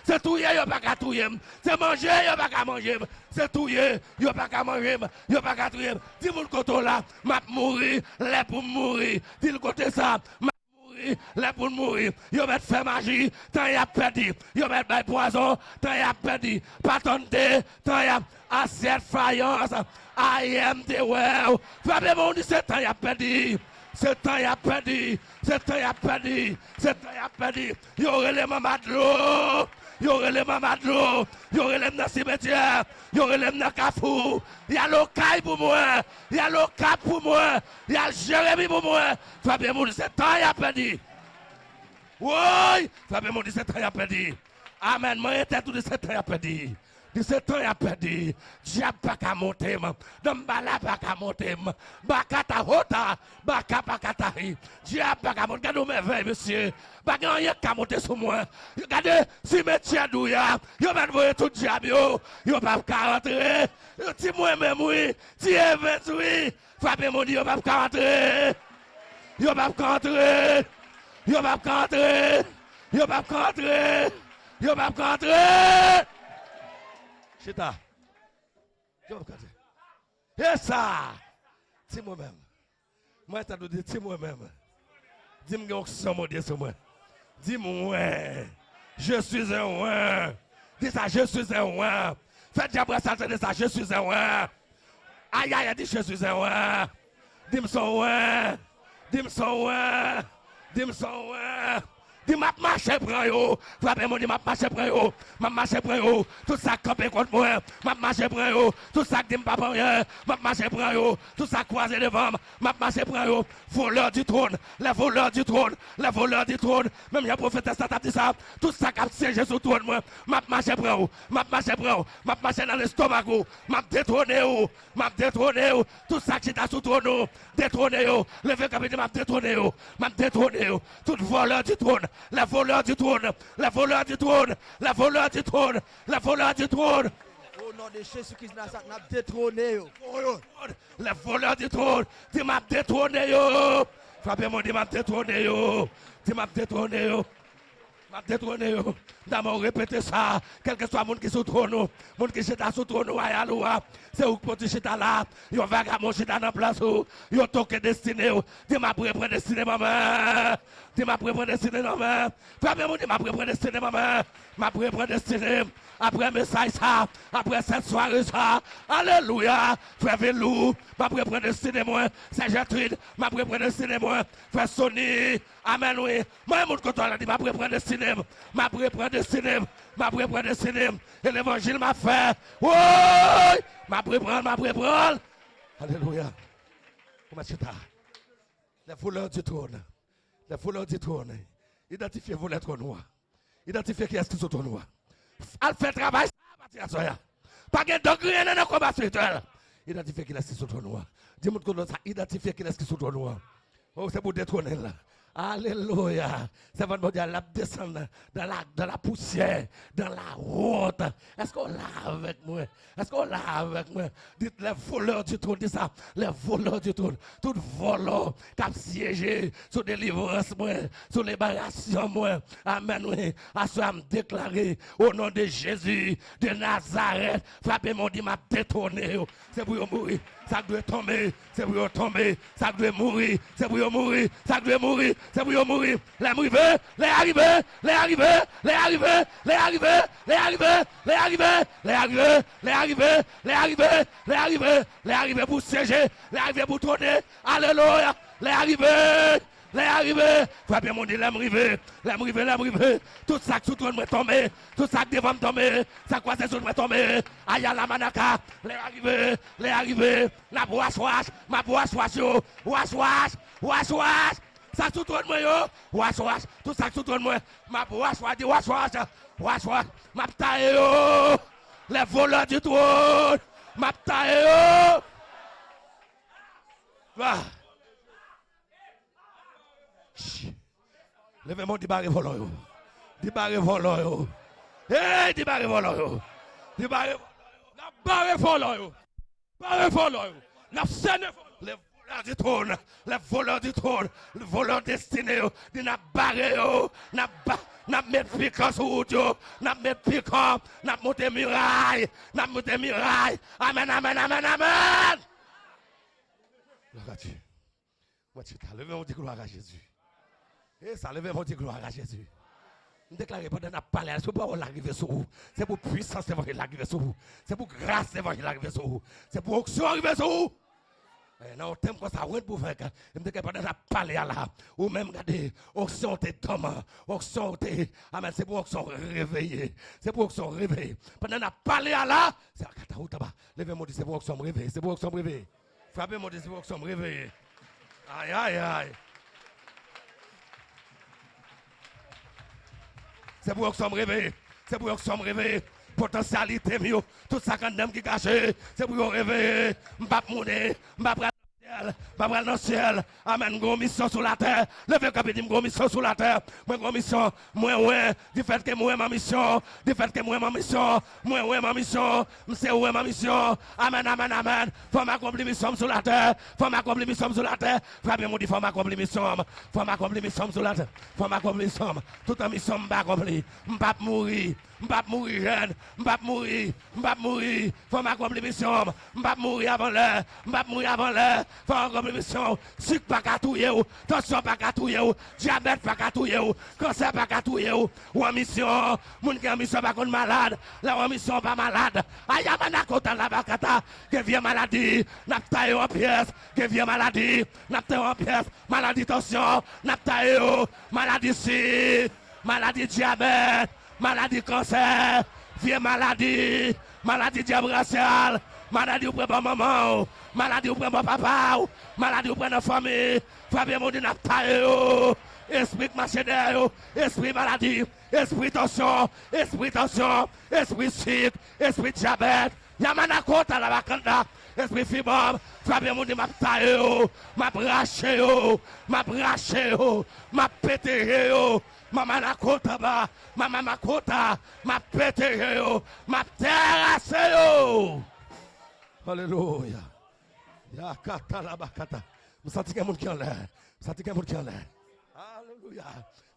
C'est tout, on va pas tout. C'est manger, on va pas manger. C'est tout, on va pas manger. On va pas tout. Dis-moi le côté là, m'a mourir, là pour mourir. Dis le côté ça. Là pour mourir, yo met fait magie, tant y a perdu, yo met bay poison, tant y a perdu, patente, tant y a assiette faïence, I am the well. Frappez mon Dieu, c'est tant y a perdu. C'est temps y a perdu, c'est temps y a perdu, c'est temps y a perdu. Yo relève maman de l'eau, yo relève maman de l'eau, yo relève dans le cimetière, yo relève dans le cafou. Y a l'ocaille pour moi, y a l'ocaille pour moi, y a Jérémie pour moi. Fabien mon Dieu, c'est temps y a perdu. Oui, Fabien mon Dieu, c'est temps y a perdu. Amen, moi j'étais tout de 7 ans y a perdu. 17 ans, il a perdu. Diable pas qu'à monter, Dambala pas qu'à monter, Bakata hota, Baka pas qu'à tailler. Diable pas qu'à monter. Regardez mes veilles, monsieur. Pas rien qu'à monter sur moi. Regardez, si mes tiens douya, yo va voir tout diable, yo pas qu'à rentrer. Si moi-même, oui, si Evans, oui, frappez mon Dieu, yo pas qu'à rentrer. Yo pas qu'à rentrer. Yo pas qu'à rentrer. Yo pas qu'à rentrer. Yo pas qu'à rentrer. Chita. Et ça, c'est moi-même. Moi, je te dis, c'est moi-même. Dis-moi que c'est mon Dieu sur moi. Dis-moi, je suis un roi. Dis ça, je suis un roi. Faites diable ça, dis ça, je suis un roi. Aïe, aïe, dis je suis un roi. Dis-moi son roi. Dis-moi son roi. Dis-moi son roi. Dis m'a marché prend yo, frappez-moi dit m'a marché prend yo, m'a marché prend yo, tout ça campé contre moi, m'a marché prend yo, tout ça dit pas rien, m'a marché prend yo, tout ça croisé devant, m'a marché prend yo, voleur du trône, les voleurs du trône, les voleurs du trône, même y'a prophète ça t'a dit ça, tout ça cap siégé sur trône moi, m'a marché prend yo, m'a marché prend yo, m'a marché dans l'estomac yo, m'a détrôné yo, tout ça qui t'a sous trône, détrôné yo, levé cap m'a détrôné yo, tout voleur du trône. La voleur du trône, la voleur du trône, la voleur du trône, la voleur du trône. Au nom de Jésus-Christ, nous avons détrôné. La voleur du trône, tu m'as détrôné. Yo. Frappez-moi, tu m'as détrôné. Yo. Tu m'as détrôné. Yo. M'a détrôné. D'abord répétez ça. Quel que soit le monde qui est sous trône, le monde qui est sous trône, c'est où pour tu là. Yo vagabond chita dans place. Yo toqué destiné. Tu m'as prédestiné maman. Tu m'as prédestiné maman. Frappez-moi, tu m'as prédestiné maman. M'a prédestiné. Après message ça, après cette soirée ça, alléluia, frère Velou, m'a prédestiné moi, c'est Gertrude, m'a prédestiné moi, frère Sonny, amen oui, moi mon côté là dit m'a prédestiné, m'a prédestiné, et l'évangile m'a fait, oui, m'a préprendre, alléluia, comment tu t'as, les voleurs du trône, identifiez vos lettres noires, identifiez qui est-ce qui sont noirs. Elle fait travail, ça, pas de degré dans le combat spirituel. Identifiez qui est-ce qui sont noirs. Dis-moi que ça, identifiez qui est-ce qui sont noirs. Oh, c'est pour détrôner là. Alléluia. C'est votre mondial, la descendre dans la poussière, dans la route. Est-ce qu'on l'a avec moi? Est-ce qu'on l'a avec moi? Dites les voleurs du trône, dites ça. Les voleurs du trône. Tout voleur qui a siégé sur délivrance, moi, sur libération, moi. Amen, oui. À ce me déclarer au nom de Jésus de Nazareth. Frappez mon dit m'a détourné. C'est pour mourir. Ça doit tomber. C'est pour tomber. Ça doit mourir. C'est pour mourir. Ça doit mourir. C'est pour mourir. Les arrivés, les arrivés, les arrivés, les arrivés, les arrivés, les arrivés, les arrivés, les arrivés, les arrivés, les arrivés, les arrivés, les arrivés pour siéger, les arrivés pour tourner. Alléluia. Les arrivés. Les arrivés, frappez mon Dieu, les tout ça qui sous toi me tomber, tout ça qui devant me tomber, ça quoi c'est sous me tomber, aïe la manaka, les arrivés, la wash, ma wash, ça sous toi moi yo, wash, tout ça sous toi moi, ma wash, ma taille yo, les voleurs du trône, ma taille yo. Levez mon débarré volant. Di barre volant yo. Hey, di barre volant yo. Di barre n'a barre volant yo. Barre volant yo. N'a scène les voleurs du trône, les voleurs du trône, les voleurs destinés yo, di n'a barre yo, n'a mettre piquant sur route yo, n'a mettre piquant, n'a monter muraille, n'a monter muraille. Amen, amen, amen, amen. Gloire à Dieu. Moi tu t'as levé, on dit gloire à Jésus. Et ça levé, on dit gloire à Jésus. Je déclare pendant que nous parlons, c'est pour l'arrivée sur vous. C'est pour puissance d'évangile l'arrivée sur vous. C'est pour grâce d'évangile l'arrivée sur vous. C'est pour onction arriver sur vous. Et dans le thème comme ça, on pour faire. Je déclare pendant que nous parlons là. Ou même regardez, onction t'es Thomas. Onction t'es. Amen. C'est pour onction réveillée. C'est pour onction réveillée. Pendant que nous parlons là, c'est un kataou tabac. Levez-moi, c'est pour onction réveillée. C'est pour onction réveillée. Frappez-moi, c'est pour onction réveillée. Aïe, aïe, aïe. C'est pour que nous sommes réveillés. C'est pour que nous sommes réveillés. Potentialité, tout ça quand même qui cache. C'est pour nous réveiller. Je ne vais pas mourir. Je ne vais pas aller dans le ciel. Amen. Gros mission sur la terre. Levez le capitaine, gros mission sur la terre. Moi, gros mission. Moi, ouais. Du fait que moi, ma mission. Du fait que moi, ma mission. Moi, ouais, ma mission. C'est ouais, ma mission. Amen, amen, amen. Faut m'accomplir mission sur la terre. Faut m'accomplir mission sur la terre. Frappez-moi, dit, faut m'accomplir mission. Faut m'accomplir mission sur la terre. Faut m'accomplir mission. Toute la mission, je ne vais pas accomplir. Je ne vais pas mourir. Je ne vais pas mourir jeune. Je ne vais pas mourir. Je ne vais pas mourir. Faut m'accomplir mission. Je ne vais pas mourir avant l'heure. Je ne vais pas mourir avant l'heure. Faut accomplir mission. Sucre pas catouiller. Tension pas catouiller. Diabète pas catouiller. Cancer pas catouiller. Ou en mission. Moun qui en mission pas contre malade. Là en mission pas malade. Aïe, manakota la bakata. Que vient maladie. N'a taillé en pièces. Que vient maladie. N'a taillé en pièces. Maladie tension. N'a taillé. Maladie si. Maladie diabète. Maladie cancer. Vieux maladie. Maladie diabétique. Maladie ou prend maman. Maladie ou prend papa. Maladie ou prend la famille. Fabien Moudi n'a taillé. Esprit machineur, esprit maladie, esprit tension, esprit sucre, esprit diabète. Yamana kota la bakanda, esprit fibre. Fabien Moudi m'a taillé, m'a braché, m'a pété. Maman la kota ba, maman ma kota, m'a pété, m'a terrassé. Alléluia. Ya kata la bakata. Je sens qu'il y a quelqu'un qui est là. Je sens qu'il y a quelqu'un qui est là. Alléluia.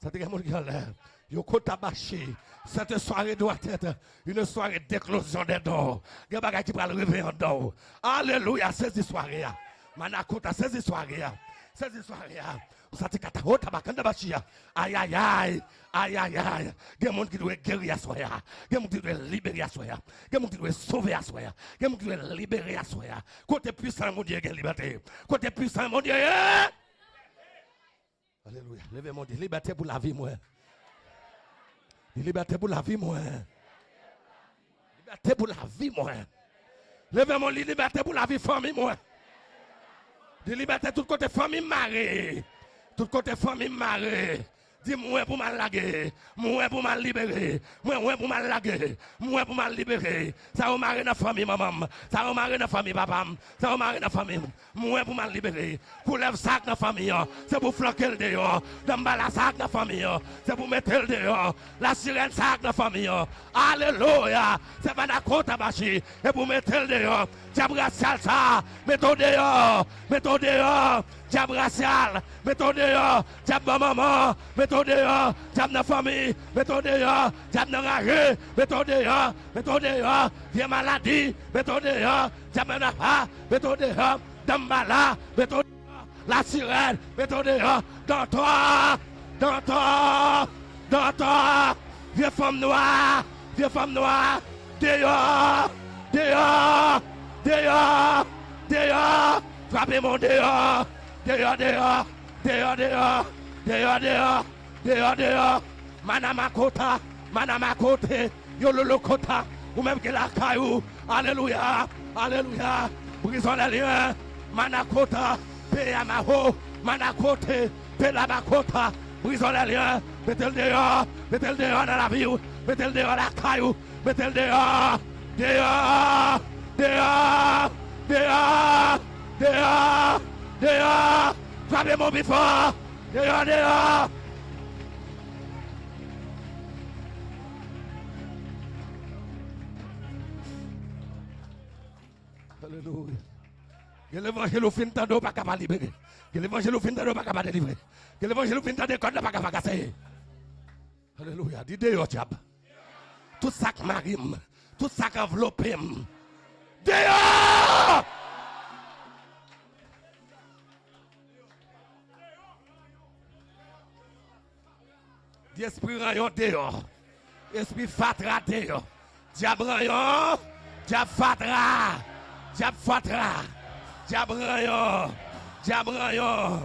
Ça te gagne qui en l'air. Yokota baché. Cette soirée doit être une soirée d'éclosion des dons. Il y a des gens qui vont le réveiller en dons. Alléluia. C'est cette soirée. Manakota, c'est cette soirée. C'est cette soirée. Ça te katahota bakanda bachia. Aïe aïe aïe. Aïe aïe aïe. Il y a des gens qui doivent guérir à soi. Il y a des gens qui doivent libérer à soi. Il y a des gens qui doivent sauver à soi. Il y a des gens qui doivent libérer à soi. Côté puissant, mon Dieu, il y a liberté. Côté puissant, mon Dieu. Alléluia. Levez-moi, dit liberté pour la vie, moi. Liberté pour la vie, moi. Liberté pour la vie, moi. Levez-moi, liberté pour la vie, famille, moi. Liberté tout côté famille marée. Tout côté famille marée. Dis-moi pour mal laguer, moi pour mal libérer, moi pour mal laguer, moi pour mal libérer. Ça va marrer dans la famille, maman. Ça va marrer dans la famille, papa. Ça va marrer dans la famille. Moi pour mal libérer. Pour lever sac dans la famille, c'est pour flanquer le dehors. Dans la sac dans la famille, c'est pour mettre le dehors. La sirène sac dans la famille. Alléluia. C'est pas la côte à bâcher. Et pour mettre le dehors. Diabracial ça. Mettons dehors. Mettons dehors. Diabracial. Mettons dehors. Diable maman. Mettons dehors. Diable dans la famille. Mettons dehors. Diable dans la rue. Mettons dehors. Mettons dehors. Viens maladie. Mettons dehors. Diable dans la mettons dehors. Dambala. Mettons dehors. La sirène. Mettons dehors. Dans toi. Dans toi. Dans toi. Vieux femme noire. Vieux femme noire. Dehors. Dehors. Dehors, dehors, frappez mon dehors, dehors, dehors, dehors, dehors, dehors, dehors, dehors, dehors, manamakota, manamakote, yololokota, ou même que la caillou, alléluia, alléluia, brisons les liens, manakota, peyamaho, manakote, pelabakota, brisons les liens, mettez le dehors dans la vie, mettez le dehors dans la caillou, mettez le dehors, dehors. Dehors, dehors, dehors, dehors, frappez mon bifort, dehors, dehors. Alléluia. Que l'évangile au fin de pas capable libérer. Que l'évangile au fin de pas capable délivrer. Que l'évangile au fin de code pas capable casser. Alléluia. Dis dehors diable. Tout ça qui m'arrive, tout ça qui enveloppe. Dehors! Dis esprit rayon dehors. Esprit fatra dehors. Diable rayon. Diable fatra. Diable fatra. Diable rayon. Diable rayon.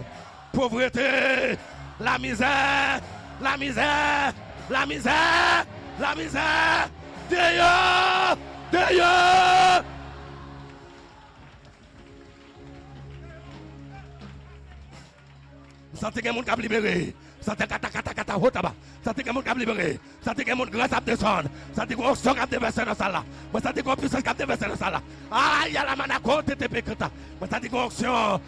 Pauvreté. La misère. La misère. La misère. La misère. Dehors. Dehors. Vous sentez que le monde a libéré. Sentez kata hotaba. Sentez que le monde a libéré. Sentez que le monde grâce à descendre. Sentez qu'on sort à déverser dans ça là. Moi sentez qu'on puissance à déverser dans ça là. Ah, il y a la manako TTP kata. Moi sentez qu'on sort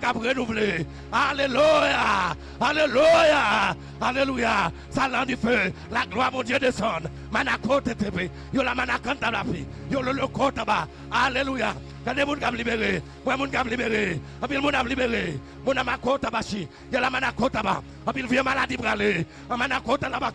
à renouveler. Alléluia. Alléluia. Alléluia. Ça l'a du feu. La gloire mon Dieu descend. Manako TTP. Yo la manakanta la vie. Yo le kotaba. Alléluia. Quand les gens sont libérés, moi les gens sont libérés, et puis les gens sont libérés, mon amako tabashi, il y a la manako taba, et puis il vient maladie bralé, la manako taba,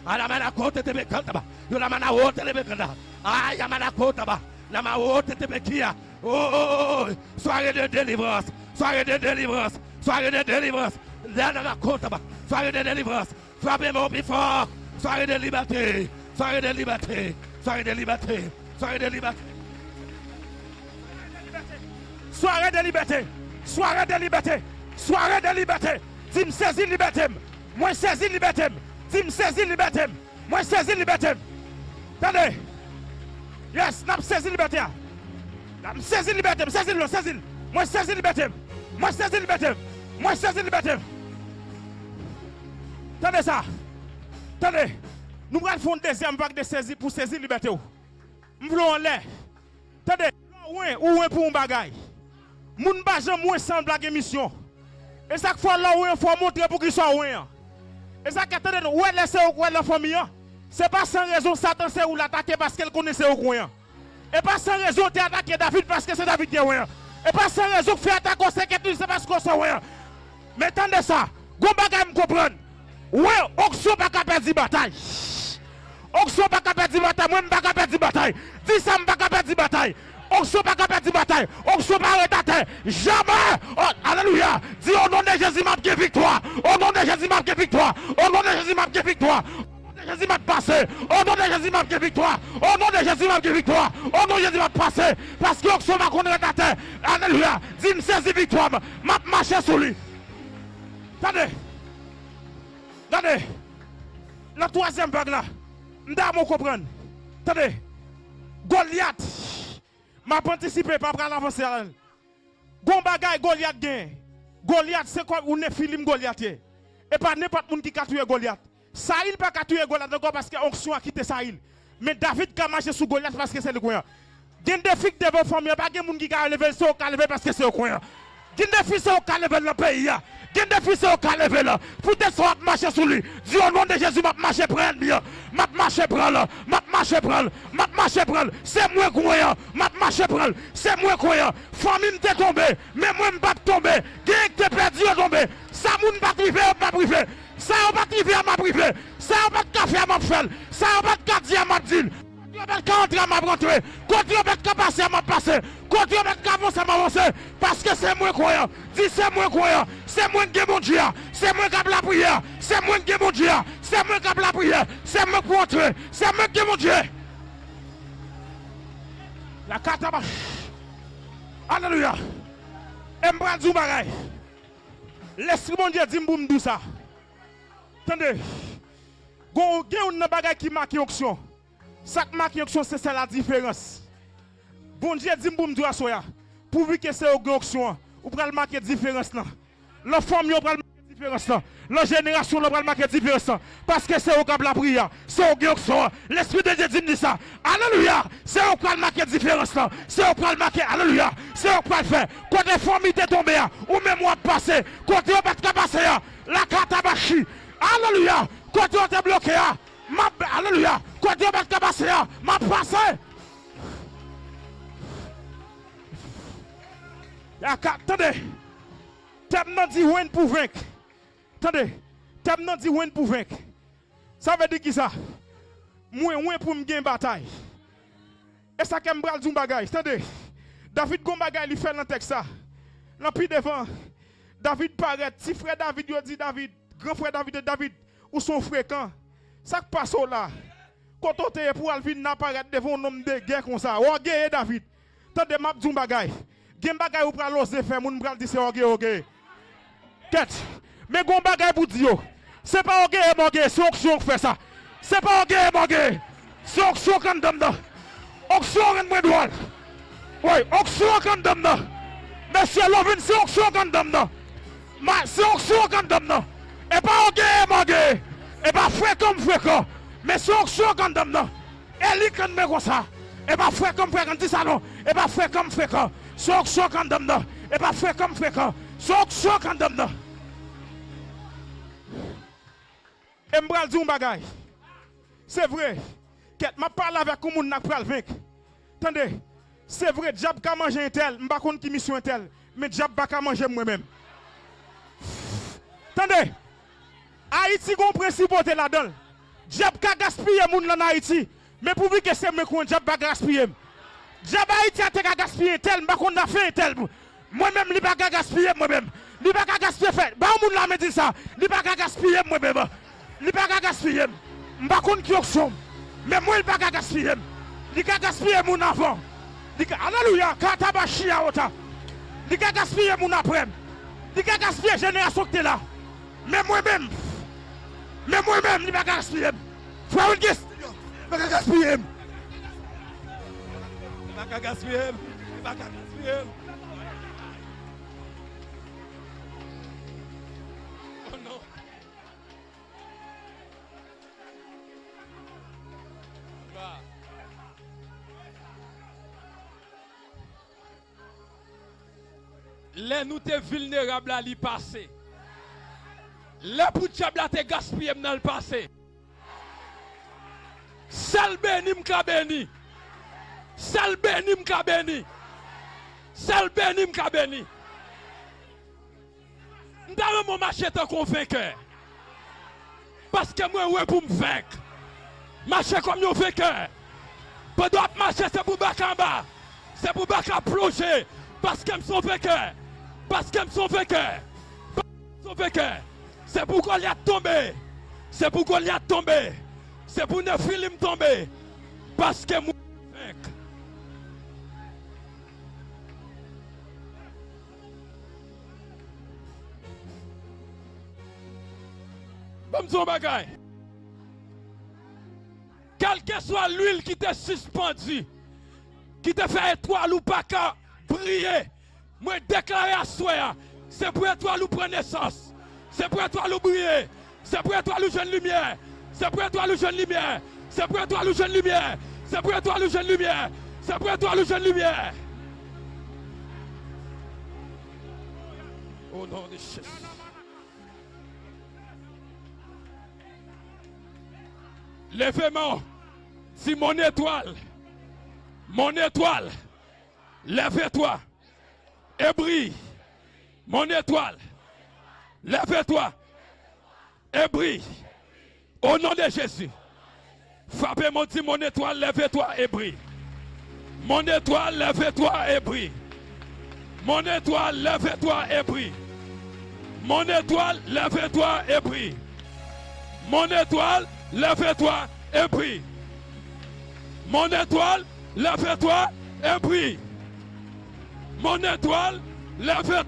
ah la manako tebe kantaba, il y a la manako tebe kanta, ah il y a manako taba, la manako tebe kia, oh, soirée de délivrance, soirée de délivrance, soirée de délivrance, la manako taba, soirée de délivrance, frappez mon plus fort, soirée de liberté, soirée de liberté, soirée de liberté, soirée de liberté. Soirée de liberté, soirée de liberté, soirée de liberté. Dis-moi saisis liberté. Moi saisis liberté. Dis-moi saisis liberté. Moi saisis liberté. Attendez. Yes, n'a saisi liberté. N'a saisi liberté, saisis-le, saisis-le. Moi saisis liberté. Moi saisis liberté. Moi saisis liberté. Attendez ça. Attendez. Nous allons faire une deuxième vague de saisie pour saisir liberté. Nous voulons en l'air. Attendez. Ou un pour un bagage. Moun ba jam moins sans blague émission. Et ça qu'il faut là où il faut montrer pour qu'il soit ouin. Et ça qu'attendez où est laissé au coin la famille. C'est pas sans raison Satan c'est ou l'attaquer parce qu'elle connaissait au coin. Et pas sans raison tu attaquer David parce que c'est David qui est ouin. Et pas sans raison que fait attaquer c'est parce que c'est ouin. Mais attendez ça. Gon bagay me comprendre. Ouais, Oxo pas capable de bataille. Oxo pas capable de bataille, moi pas capable de bataille. Dis ça pas capable de bataille. On ne peut pas perdre de bataille. On ne peut pas arrêter. Jamais. Oh, alléluia. Dis au nom de Jésus, m'a de victoire. Au nom de Jésus, m'a de victoire. Au nom de Jésus, m'a de victoire. Au nom de Jésus, m'a de passer. Au nom de Jésus, m'a de victoire. Au nom de Jésus, m'a de victoire. Au nom de Jésus, m'a de passer. Parce que on ne peut pas arrêter. Alléluia. Dis-moi saisis victoire. M'a marché sur lui. Attendez. Attendez. La troisième vague là. M'dame comprendre. Attendez. Goliath. M'a participé pas prendre avancer. Gon bagay Goliath gagne. Goliath c'est quoi ou Nephilim Goliath. Et pas n'importe monde qui a tué Goliath. Saïl pas ka tuer Goliath encore parce que onction a quitté Saïl. Mais David a marché sur Goliath parce que c'est le coin. Gen des filles de vos familles pas gen monde qui a lever so ka lever parce que c'est au coin. Gen des filles so ka lever le pays. Gen des filles so ka lever là. Pour te soit marcher sur lui. Dis au nom de Jésus m'a marcher prendre bien. M'a marcher prendre. M'a marcher prendre. M'a marcher prendre. C'est moi croyant. M'a marcher prendre. C'est moi croyant. Famille t'est tombée. Mais moi m'pas tomber. Gen t'es perdu tomber. Ça moun pas privé pas privé. Ça on pas privé à ma privé. Ça on pas café à ma faire. Ça on pas café à ma dire. Quand on m'a rentré, quand on va passer à m'a passer, quand on va avancer à m'avancer, parce que c'est moi croyant, dis c'est moi croyant, c'est moi qui ai mon Dieu, c'est moi qui ai la prière, c'est moi qui ai mon Dieu, c'est moi qui ai la prière, c'est moi qui ai entrer, c'est moi qui ai mon Dieu. La carte à alléluia. Et m'bral du bagay. L'esprit mon Dieu dit m'boum tout ça. Attendez. Gon gen un bagay qui marque onction. Ça qui marque onction c'est la différence. Bon Dieu dit m'boum tout ça. Pourvu que c'est onction, ou pral marquer différence là. La famille pral marquer différence là. La génération pral marquer différence là. Parce que c'est au cap la prière, c'est au onction. L'esprit de Dieu dit ça. Alléluia. C'est au pral marquer différence là. C'est au pral marquer alléluia. C'est au pral faire. Quand les familles t'est tombé ou même moi passé, quand tu pas passer la carte à bachi. Alléluia. Quand tu es bloqué alléluia. Quand tu pas passer m'a passé. Attendez. T'aimes nan dit win pour vaincre. Attendez. T'aimes nan dit win pour vaincre. Ça veut dire qui ça? Moi pour me gagner bataille. Et ça qu'aime bral d'un bagay. Attendez. David gon bagay li fait dans texte ça. Nan pi devant. David paraît, petit frère David yo dit David, grand frère David et David ou son fréquent. Ça qui passe là. Quand on te pour Alvin n'apparaître devant un homme de guerre comme ça. Ou guerre David. Attendez m'a d'un bagay. Gen bagay ou pral l'ose faire moun pral di c'est ok. Quête. Mais gon bagay pour dire. C'est pas ok c'est auction fait ça. C'est pas ok c'est auction quand dame. Auction en moi droit. Oui, auction quand dame. Monsieur Lovin c'est auction quand dame. C'est auction quand dame. Et pas ok et pas frère comme frère. Mais c'est auction quand dame. Et li quand me comme ça. Et pas frère comme frère quand dit ça non. Et pas frère comme frère. C'est auction quand dame. Et pas frère comme frère. C'est auction quand dame. Et m'bral di un bagay. C'est vrai. Qu'est m'a parlé avec moun n'a pral vaincre. Attendez. C'est vrai, diable ka manger un tel, m'pa konn ki mission un tel, mais diable pas ka manger moi-même. Attendez. Haïti gon principauté là-dedans. Diable ka gaspiller moun là en Haïti, mais pour que c'est moi kon diable pas gaspiller. Diable Haïti a te ka gaspiller tel, m'pa konn na fait tel. Moi-même li pas ka gaspiller moi-même. Li pas ka gaspiller fait. Ba moun là me dit ça, li pas ka gaspiller moi-même. Li pas ka gaspiller. M'pa konn ki option. Mais moi il pas ka gaspiller. Li ka gaspiller moun avant. Alléluia, katabashi ya ota. Li ka gaspiller moun après. Li ka gaspiller génération qui est là. Mais moi-même, li pas gaspiller. Frère Wilkis, li pas gaspiller. Li pas gaspiller. Li pas gaspiller. Oh non. Les nous t'es vulnérables à l'y passer. Les pour diable t'es gaspillé dans le passé. Seul béni m'ka béni. Seul béni m'ka béni. Seul béni m'ka béni. M'dame mon marché tant qu'on vainqueur. Parce que moi ouais pour me vaincre. Marcher comme un vainqueur. Pendant marcher c'est pour bac en bas. C'est pour bac à plonger. Parce que me sont vainqueurs. Parce que me sont vainqueurs. C'est pour qu'on y a tombé. C'est pour qu'on y a tombé. C'est pour ne film tomber. Parce que moi vainqueur. Bon son bagay. Quelle que soit l'huile qui t'est suspendue, qui te fait étoile ou pas qu'à briller, moi déclarer à soi, c'est pour étoile ou prendre naissance, c'est pour étoile ou briller, c'est pour étoile ou jeune lumière, c'est pour étoile ou jeune lumière, c'est pour étoile ou jeune lumière, c'est pour étoile ou jeune lumière, c'est pour étoile ou jeune lumière. Au nom de Jésus. Lèvez-moi, si mon étoile, lève-toi et brille. Mon étoile, lève-toi et brille. Au nom de Jésus, frappez-moi, dit mon étoile, lève-toi et brille. Mon étoile, lève-toi et brille. Mon étoile, lève-toi et brille. Mon étoile, lève-toi et brille. Mon étoile, lève-toi et brille. Mon étoile, lève-toi et brille. Mon étoile, lève-toi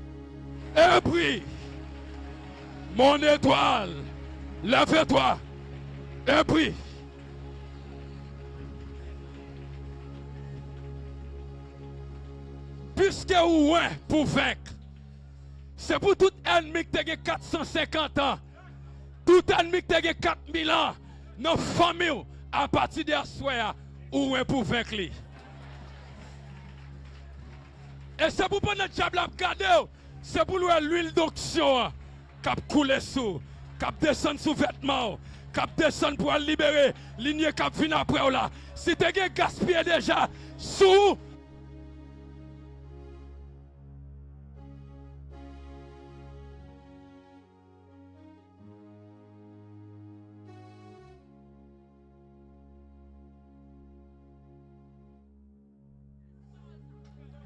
et brille. Mon étoile, lève-toi et brille. Puisque ou pour vaincre, c'est pour tout ennemi qui a 450 ans. Tout ennemi qui a 4000 ans, nos familles, à partir de ce soir, ou pour vaincre. Et c'est pour pas notre diable à garder, c'est pour l'huile d'onction qui a coulé sous, qui a descendu sous vêtements, qui a descendu pour libérer, lignée qui a venu après là. Si tu as gaspillé déjà sous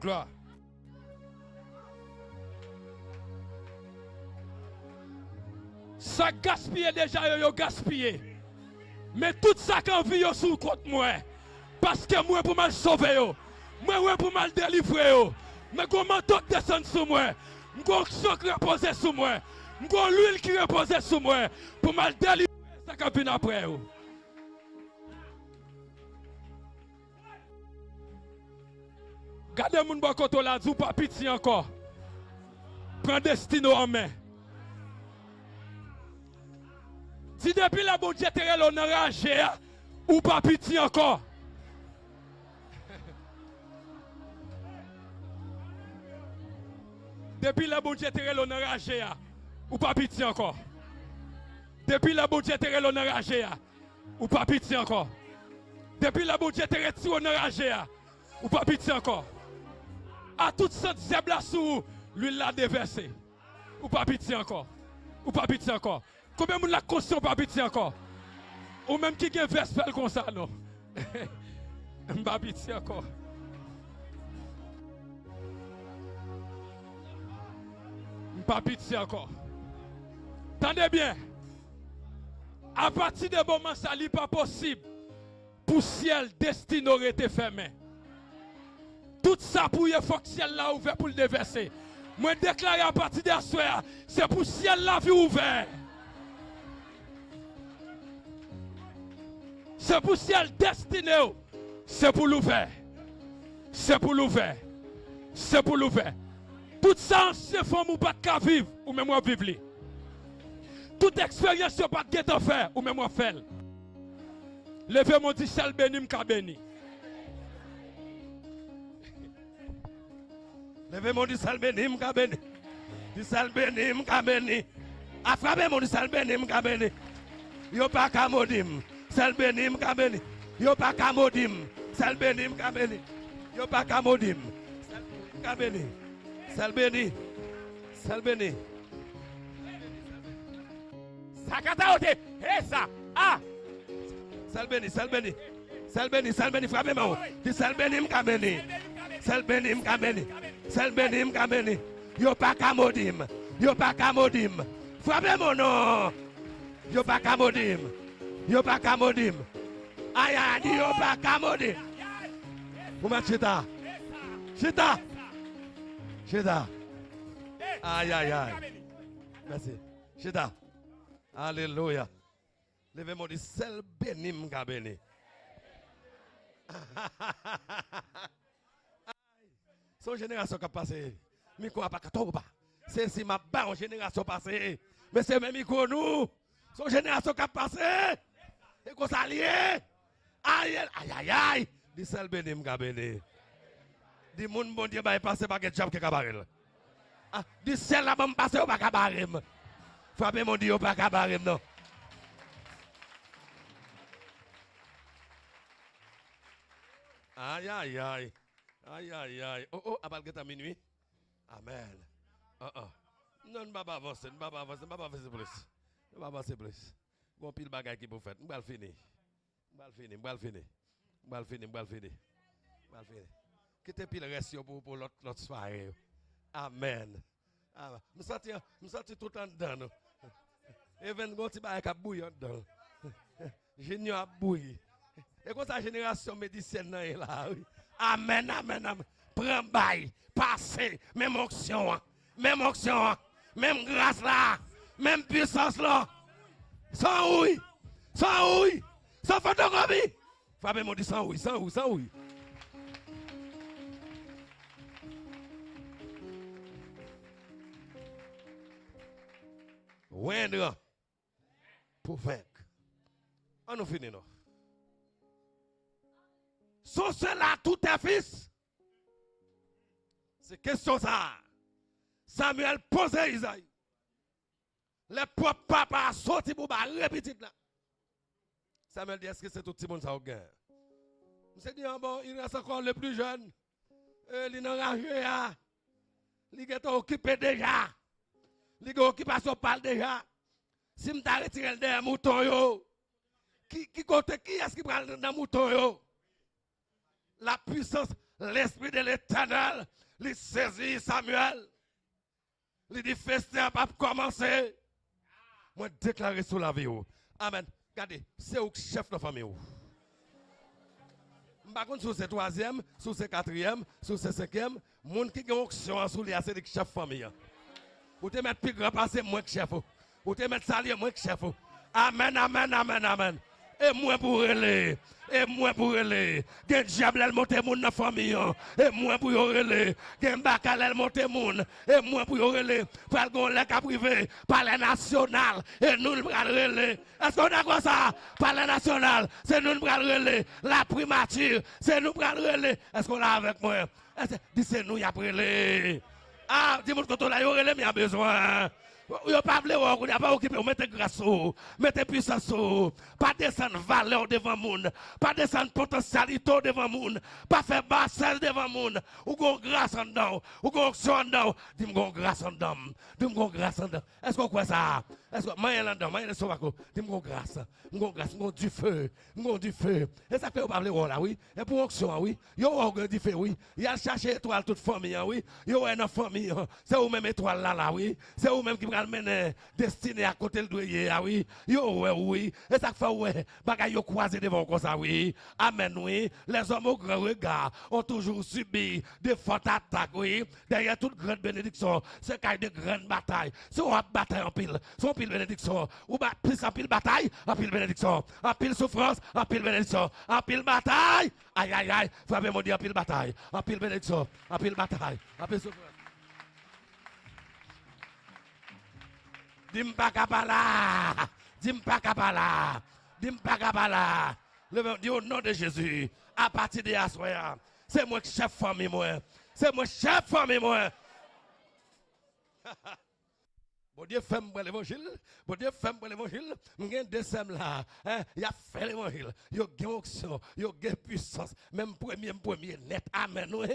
Gloire. Ça gaspille déjà, yo gaspillé. Mais tout ça qu'on vit yo sous contre moi. Parce que moi pour mal sauver yo. Moi pour mal délivrer yo. Mais comment tout descend sur moi. M'gon choc reposer sur moi. M'gon l'huile qui repose sur moi. Pour mal délivrer ça qu'on vient après yo. Gardez mon bon côté là, vous pas pitié encore. Prends destino en main. Si depuis la bonne Dieu t'es l'honneur à ou pas pitié encore. Depuis la bonne Dieu t'es l'honneur à ou pas pitié encore. Depuis la bonne Dieu t'es l'honneur à ou pas pitié encore. Depuis la bonne Dieu t'es l'honneur à ou pas pitié encore. À toute cette zèbre là sous l'huile l'a déversé. Ou pas pitié encore. Ou pas pitié encore. Combien de monde la conscience pas pitié encore? Ou même qui a vespel comme ça non. Pas pitié encore. Pas pitié encore. Tendez bien. À partir de moment ça n'est pas possible pour ciel destiné aurait été fermé. Tout ça pour y faut que ciel là ouvert pour le déverser. Moi déclare à partir de ce soir, c'est pour ciel la vie ouvert. C'est pour ciel destiné, c'est pour l'ouvert. C'est pour l'ouvert. C'est pour l'ouvert. Tout ça, c'est forme ou pas de vivre, ou même moi vivre. Toute expérience, pas de guet faire, ou même moi faire. Levez mon dit, ciel béni, m'ka béni. Levez mon dit, ciel béni, m'ka béni. Dit ciel béni, m'ka béni. A frappé mon dit, ciel béni, m'ka béni. Yo pas qu'à modim. Ciel béni, m'ka béni. Yo pas qu'à modim. Ciel béni, m'ka béni. Yo pas qu'à modim. Ciel béni, m'ka béni. Ciel béni. Ciel béni. Sakata ote. Eh ça. Ah. Ciel béni, ciel béni. Ciel béni, ciel béni, frappez-moi. Dis ciel béni, m'ka béni. Ciel béni, m'ka béni. Ciel béni, m'ka béni. Yo pas qu'à modim. Yo pas qu'à modim. Frappez-moi non. Yo pas qu'à modim. Yo pas qu'à modim. Aïe aïe, yo pas qu'à modim. Comment chita? Chita. Chita. Aïe aïe aïe. Merci. Chita. Alléluia. Levez-moi du sel béni m'ka béni. Son génération qui a passé. Miko a pas katoba. C'est si ma bas en génération passée. Mais c'est même Miko nous. Son génération qui a passé. Et qu'on s'allie. Aïe aïe aïe aïe. Du sel béni m'ka béni. Du moun bon Dieu va passer par quelque chose qui cabarel. Ah, du sel là va me passer au pas cabarem. Frappez mon Dieu au pas cabarem non. Aïe, aïe, aïe. Aïe, aïe, aïe. Oh, oh, à minuit. Amen. Non, ne va pas avancer, ne va pas avancer, ne va pas avancer plus. Ne va pas avancer plus. Bon, pile bagaille qui pour faire. Je vais finir. Je vais finir, je vais finir. Je vais finir, je vais finir. Je vais finir. Quittez pile reste pour l'autre soirée. Amen. Je me sens tout en dedans. Et ben, je vais bouillir bouillir dedans. Génie à bouillir. Et quand sa génération médicienne est là, oui. Amen, amen, amen. Prends bail, passez, même onction, même grâce là, même puissance là. Sans oui, sans photocopie. Fabien m'a dit sans oui. Wendra pour vaincre. On nous finit non. Sont cela tout est fils? C'est question ça. Samuel posait Isaïe. Le propre papa a sorti pour répéter là. Samuel dit, est-ce que c'est tout le monde ça au gain? Je dit, bon, il reste encore le plus jeune. Il est enragé. Il est occupé déjà. Il est occupé à son parle déjà. Si je t'ai retiré le mouton, qui est-ce qui prend dans le mouton? La puissance l'esprit de l'Éternel, il saisit Samuel. Il dit, festin pas commencer. Moi, déclarer sur la vie. Amen. Regardez, c'est au chef de famille. Par contre, sur ce troisième, sur ce quatrième, sur ce cinquième, monde qui a une option sur les c'est le chef de famille. Ou te mettre plus grand passé moins que chef. Ou te mettre salier moins que chef. Amen, amen, amen, amen. Et moi pour aller. Et moi pour aller. Gen diable elle monte moun dans famille. Et moi pour aller. Gen bakal elle monte moun. Et moi pour aller. Pour gon lek à privé. Palais national. Et nous le bral relais. Est-ce qu'on a quoi ça? Palais national. C'est nous le bral relais. La primature. C'est nous bral relais. Est-ce qu'on a avec moi? Dis c'est nous y a relais. Ah, dis-moi que tu as relais mais y a besoin. Vous ne pas pas occupé, mettez grâce, mettez puissance, pas descendre valeur devant le monde, pas descendre potentialité devant le monde, pas faire bassesse devant le monde, ou gon grâce en dedans, ou gon option en dedans, dis-moi grâce en dedans, dis-moi grâce en dedans. Est-ce qu'on croit ça? Est-ce que moi en dedans, moi en dedans, dis-moi grâce, du feu, du feu. Et ça fait vous parler là, oui, et pour option, oui, yo du feu, oui, il y a cherché étoile toute famille, oui, yo une famille, c'est vous même étoile là, oui, c'est vous même qui mener destiné à côté le doyer, ah oui, yo ouais, oui, et ça fait ouais, bagay yo croisé devant comme ça, oui, amen, oui, les hommes au grand regard ont toujours subi des fortes attaques, oui, derrière toute grande bénédiction, c'est qu'il y a de grandes batailles, c'est une bataille en pile, c'est une pile bénédiction, ou plus en pile bataille, en pile bénédiction, en pile souffrance, en pile bénédiction, en pile bataille, aïe aïe aïe, frère mon Dieu, en pile bataille, en pile bénédiction, en pile bataille, en pile souffrance. Dim pakapala, dim pakapala, dim pakapala. Dis au nom de Jésus, à partir de la soirée, c'est moi qui chef famille moi, c'est moi chef famille moi. Bon Dieu fait moi l'évangile, bon Dieu fait moi l'évangile, m'gen décembre là, hein, il a fait l'évangile, il a gain action, il a gain puissance, même premier net, amen, oui.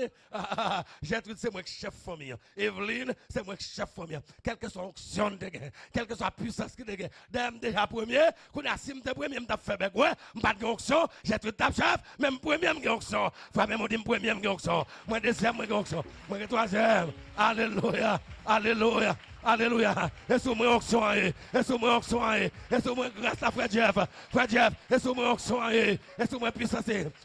Gertrude c'est moi qui chef famille, Evelyne c'est moi qui chef famille, quelle que soit action de gain, quelle que soit puissance qui de gain, dame déjà premier, qu'on a sim de premier m't'a fait bec, ouais, m'pas de action, Gertrude tape chef, même premier m'gain action, frère même on dit premier m'gain action, moi deuxième m'gain action, moi troisième, alléluia, alléluia. Alléluia. Et sur moi onction, et sur moi onction, et sur moi grâce à frère Jeff, et sur moi onction, et sur moi puissance.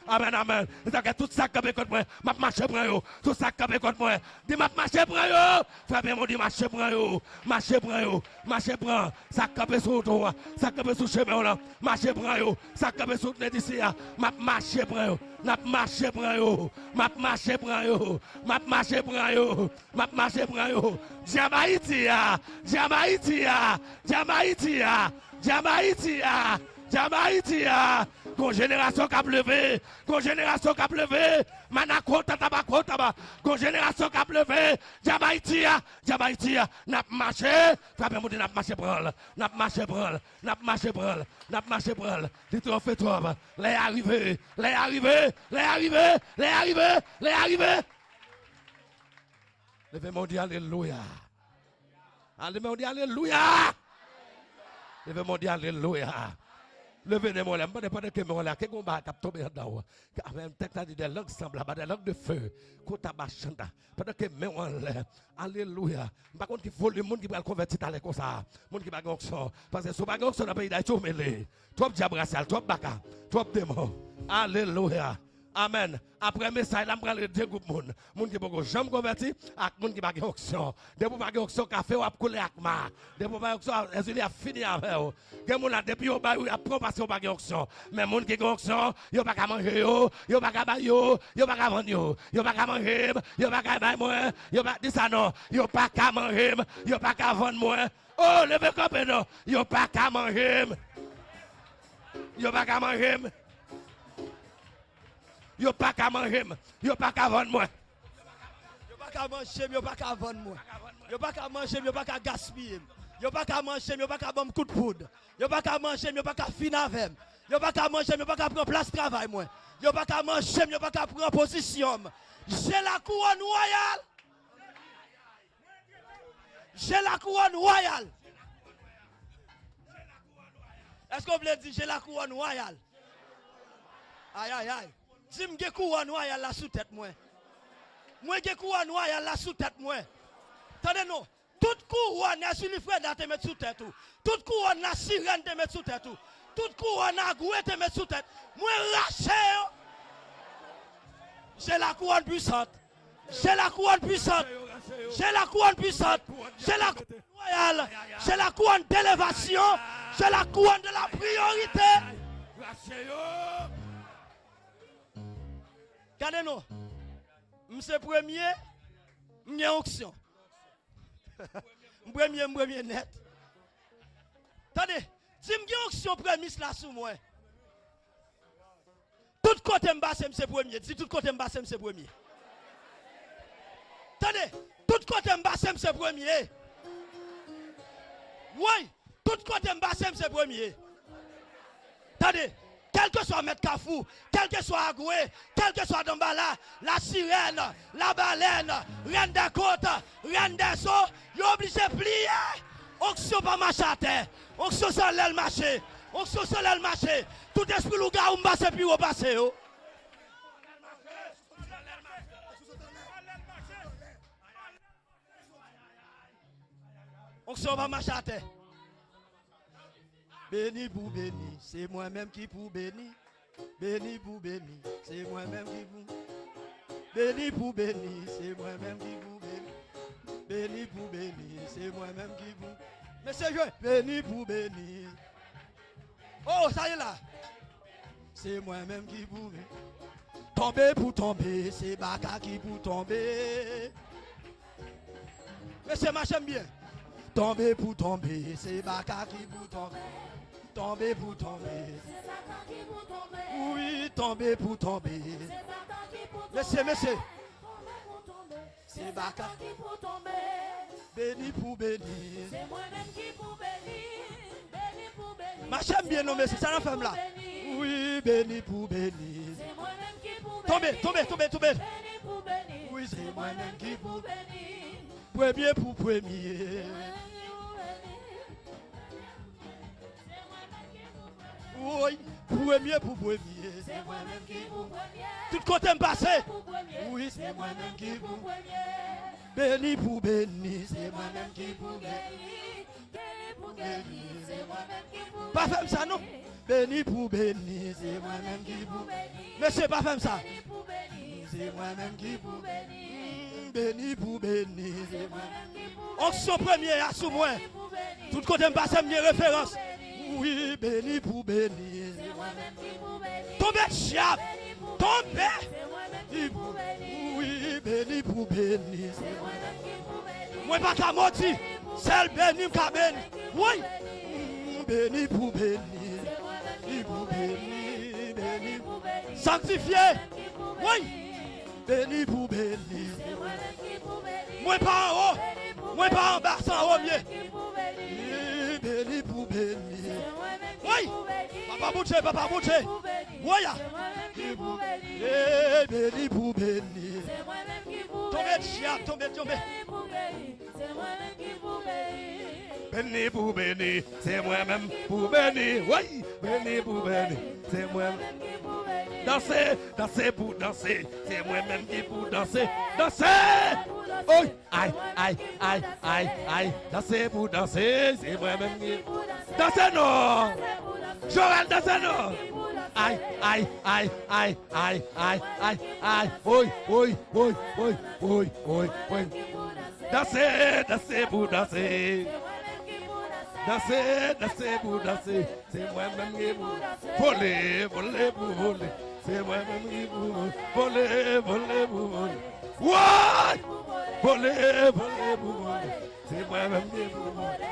Amen, amen. Et ça tout ça qui est contre moi, m'a marché pour eux, tout ça qui est contre moi, dit m'a marché pour eux. Frère bien mon dit marché pour eux, marché pour eux, marché pour eux. Ça qui est sur toi, ça qui est sur chemin là, marché pour eux, ça qui est sur d'ici, m'a marché pour eux. N'a marché pour eux, m'a marché pour eux, m'a marché pour eux, m'a marché pour eux. Jamaïtia, Jamaïtia, Jamaïtia, Jamaïtia, Jamaïtia. Con génération qui a levé, con génération qui a levé, Manakota tabakota, con génération qui a levé, Jamaïtia, Jamaïtia, n'a marché, frère mon Dieu n'a marché pour elle, n'a marché pour elle, n'a marché pour elle, n'a marché pour elle. Dis-toi fait toi, les arrivés, les arrivés, les arrivés, les arrivés, les arrivés. Levez mon Dieu, alléluia. Levez mon Dieu, alléluia. Levez mon Dieu, alléluia. Levez mon Dieu, pendant que mon Dieu, que combat cap tomber dedans. Avec texte dit des langues semblables, des langues de feu. Kota bachanda. Pendant que mon Dieu, alléluia. Par contre, il faut le monde qui va convertir à comme ça. Monde qui va gagner parce que ce bagage dans le pays d'Haïti mêlé. Trop diabrassal, trop baka, trop démon. Alléluia. Amen. Après message, là, je vais deux groupes de monde. Monde qui ne jamais converti, et monde qui va gagner auction. Des gens qui va auction café ou à couler avec ma. Des gens qui va auction, ils ont fini avec eux. Des gens qui depuis au bail, ils ont passé au bail auction. Mais les gens qui ont auction, ils n'ont pas qu'à manger, ils n'ont pas qu'à bailler, ils n'ont pas qu'à vendre, ils n'ont pas qu'à manger, ils n'ont pas qu'à bailler moi, ils n'ont pas dit ça non, ils n'ont pas qu'à manger, ils n'ont pas qu'à vendre moi. Oh, levez comme non, ils n'ont pas qu'à manger. Ils n'ont pas qu'à manger. Yo pas qu'à manger, yo pas qu'à vendre moi. Yo pas qu'à manger, yo pas qu'à vendre moi. Yo pas qu'à manger, yo pas qu'à gaspiller. Yo pas qu'à manger, yo pas qu'à bomber coup de poudre. Yo pas qu'à manger, yo pas qu'à finir avec. Yo pas qu'à manger, yo pas qu'à prendre place de travail moi. Yo pas qu'à manger, yo pas qu'à prendre position. J'ai la couronne royale. J'ai la couronne royale. Est-ce qu'on veut dire j'ai la couronne royale? Aïe aïe aïe. Dis-moi que couronne royale la sous tête moi. Moi qui couronne royale là sous tête moi. Attendez non. Toute couronne à sur le frère te mettre sous tête tout. Toute couronne à sirène te mettre sous tête tout. Toute couronne à goué te mettre sous tête. Moi raché. J'ai la couronne puissante. J'ai la couronne puissante. J'ai la couronne puissante. J'ai la couronne royale. J'ai la couronne d'élévation. J'ai la couronne de la priorité. Regardez-nous. Monsieur premier, m'y onction. Premier net. Attendez, si m'y onction premier là sous moi. Tout côté m'basse monsieur premier. Si tout côté m'basse monsieur premier. Attendez, tout côté m'basse monsieur premier. Oui, tout côté m'basse monsieur premier. Attendez. Quel que soit Maître Kafou, quel que soit Agoué, quel que soit Dombala, la sirène, la baleine, reine des côtes, reine des eaux, il est obligé de plier. Onction pas marcher à terre. Onction sans l'aile marcher. Onction sans l'aile marcher. Tout esprit louga ou m'basse puis ou passe. Onction pas marcher à terre. Béni pour béni, c'est moi-même qui pour béni. Béni pour béni, c'est moi-même qui pour. Béni pour béni, c'est moi-même qui pour béni. Béni pour béni, c'est moi-même qui pour. Mais c'est je, béni pour béni. Oh, ça y est là. C'est moi-même qui pour. Tomber pour tomber, c'est Baka qui pour tomber. Mais c'est ma j'aime bien. Tomber pour tomber, c'est Baka qui pour tomber. Tomber pour tomber. C'est Baka qui pour tomber. Oui, tomber pour tomber. C'est Baka qui pour tomber. Messieurs. Tomber pour tomber. C'est Baka qui pour tomber. Béni pour béni. C'est moi-même qui pour béni. Béni pour béni. Ma j'aime bien nommé, c'est ça la femme là. Oui, béni pour béni. C'est moi-même qui pour béni. Tomber. Béni pour béni. Oui, c'est moi-même qui pour béni. Premier pour premier. Oui, premier pour premier. C'est moi-même qui pour premier. Tout côté me passé. Oui, c'est moi-même qui pour premier. Béni pour béni, c'est moi-même qui pour béni. Béni pour béni, c'est moi-même qui pour béni. Pas faire ça non. Béni pour béni, c'est moi-même qui pour béni. Monsieur, pas faire ça. Béni pour béni, c'est moi-même qui pour béni. Béni pour béni, c'est moi-même qui pour béni. Onction premier à sous moi. Tout côté me passe mes références. Oui, béni pour béni. C'est moi-même qui pour béni. Tombez, chiap. Tombez. Oui, béni pour béni. C'est moi-même qui pour béni. Moi, pas qu'à mentir. Celle béni, qu'à béni. Oui. Béni pour béni. C'est moi-même qui pour béni. Béni pour béni. Sanctifié. Oui. Béni pour béni. C'est moi-même qui pour béni. Moi, pas en haut. Moi, pas en bas, sans haut mieux. Béni pour béni. Oui, papa bouché. Oui, béni pour béni. Tombez. Béni pour béni, c'est moi-même pour béni. Oui, béni pour béni, c'est moi-même. Danser pour danser, c'est moi-même qui pour danser. Danser! Oh, aïe. Danser pour danser, c'est moi-même qui. Dansez non! Joël, dansez non! Aïe. Oui. Dansez pour danser. Dansez pour danser. C'est moi-même qui pour. Voler pour voler. C'est moi-même qui pour. Voler pour voler. Ouais! Voler pour voler. C'est moi-même qui pour voler.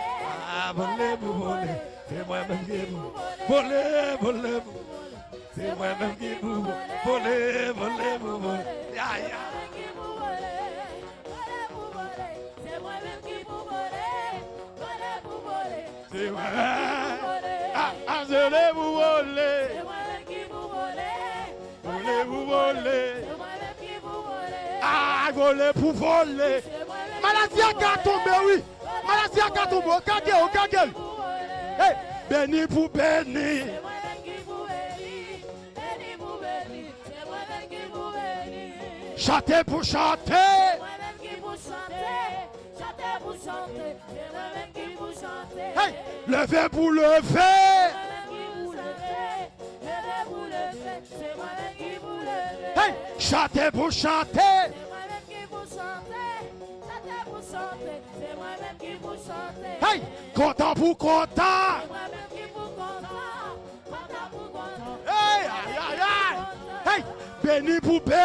Ah, voler pour voler. C'est moi-même qui pour voler pour voler. C'est moi-même qui pour voler pour voler. Aïe. C'est moi-même qui pour voler pour voler. C'est moi-même. Ah, je l'ai pour voler. C'est moi-même qui pour voler pour voler. C'est moi-même qui pour voler. Ah, voler pour voler. Maladie a tombé, oui. Maladie a tombé. Kagel. Hey, béni pour béni. C'est moi-même qui pour béni. Béni pour béni. C'est moi-même qui pour béni. Chantez pour chanter. Moi-même qui vous chanter. Chantez pour chanter. C'est moi-même qui vous chanter. Hey, levez pour lever. Moi-même qui vous lever. Levez pour lever. C'est moi-même qui vous lever. Hey, chantez pour chanter. C'est moi-même qui vous chanter. Chantez pour chanter. C'est moi-même qui vous chanter. Hey, content pour content. C'est moi-même qui vous content. Content pour content. Hey, aïe, aïe, aïe. Hey, béni pour béni.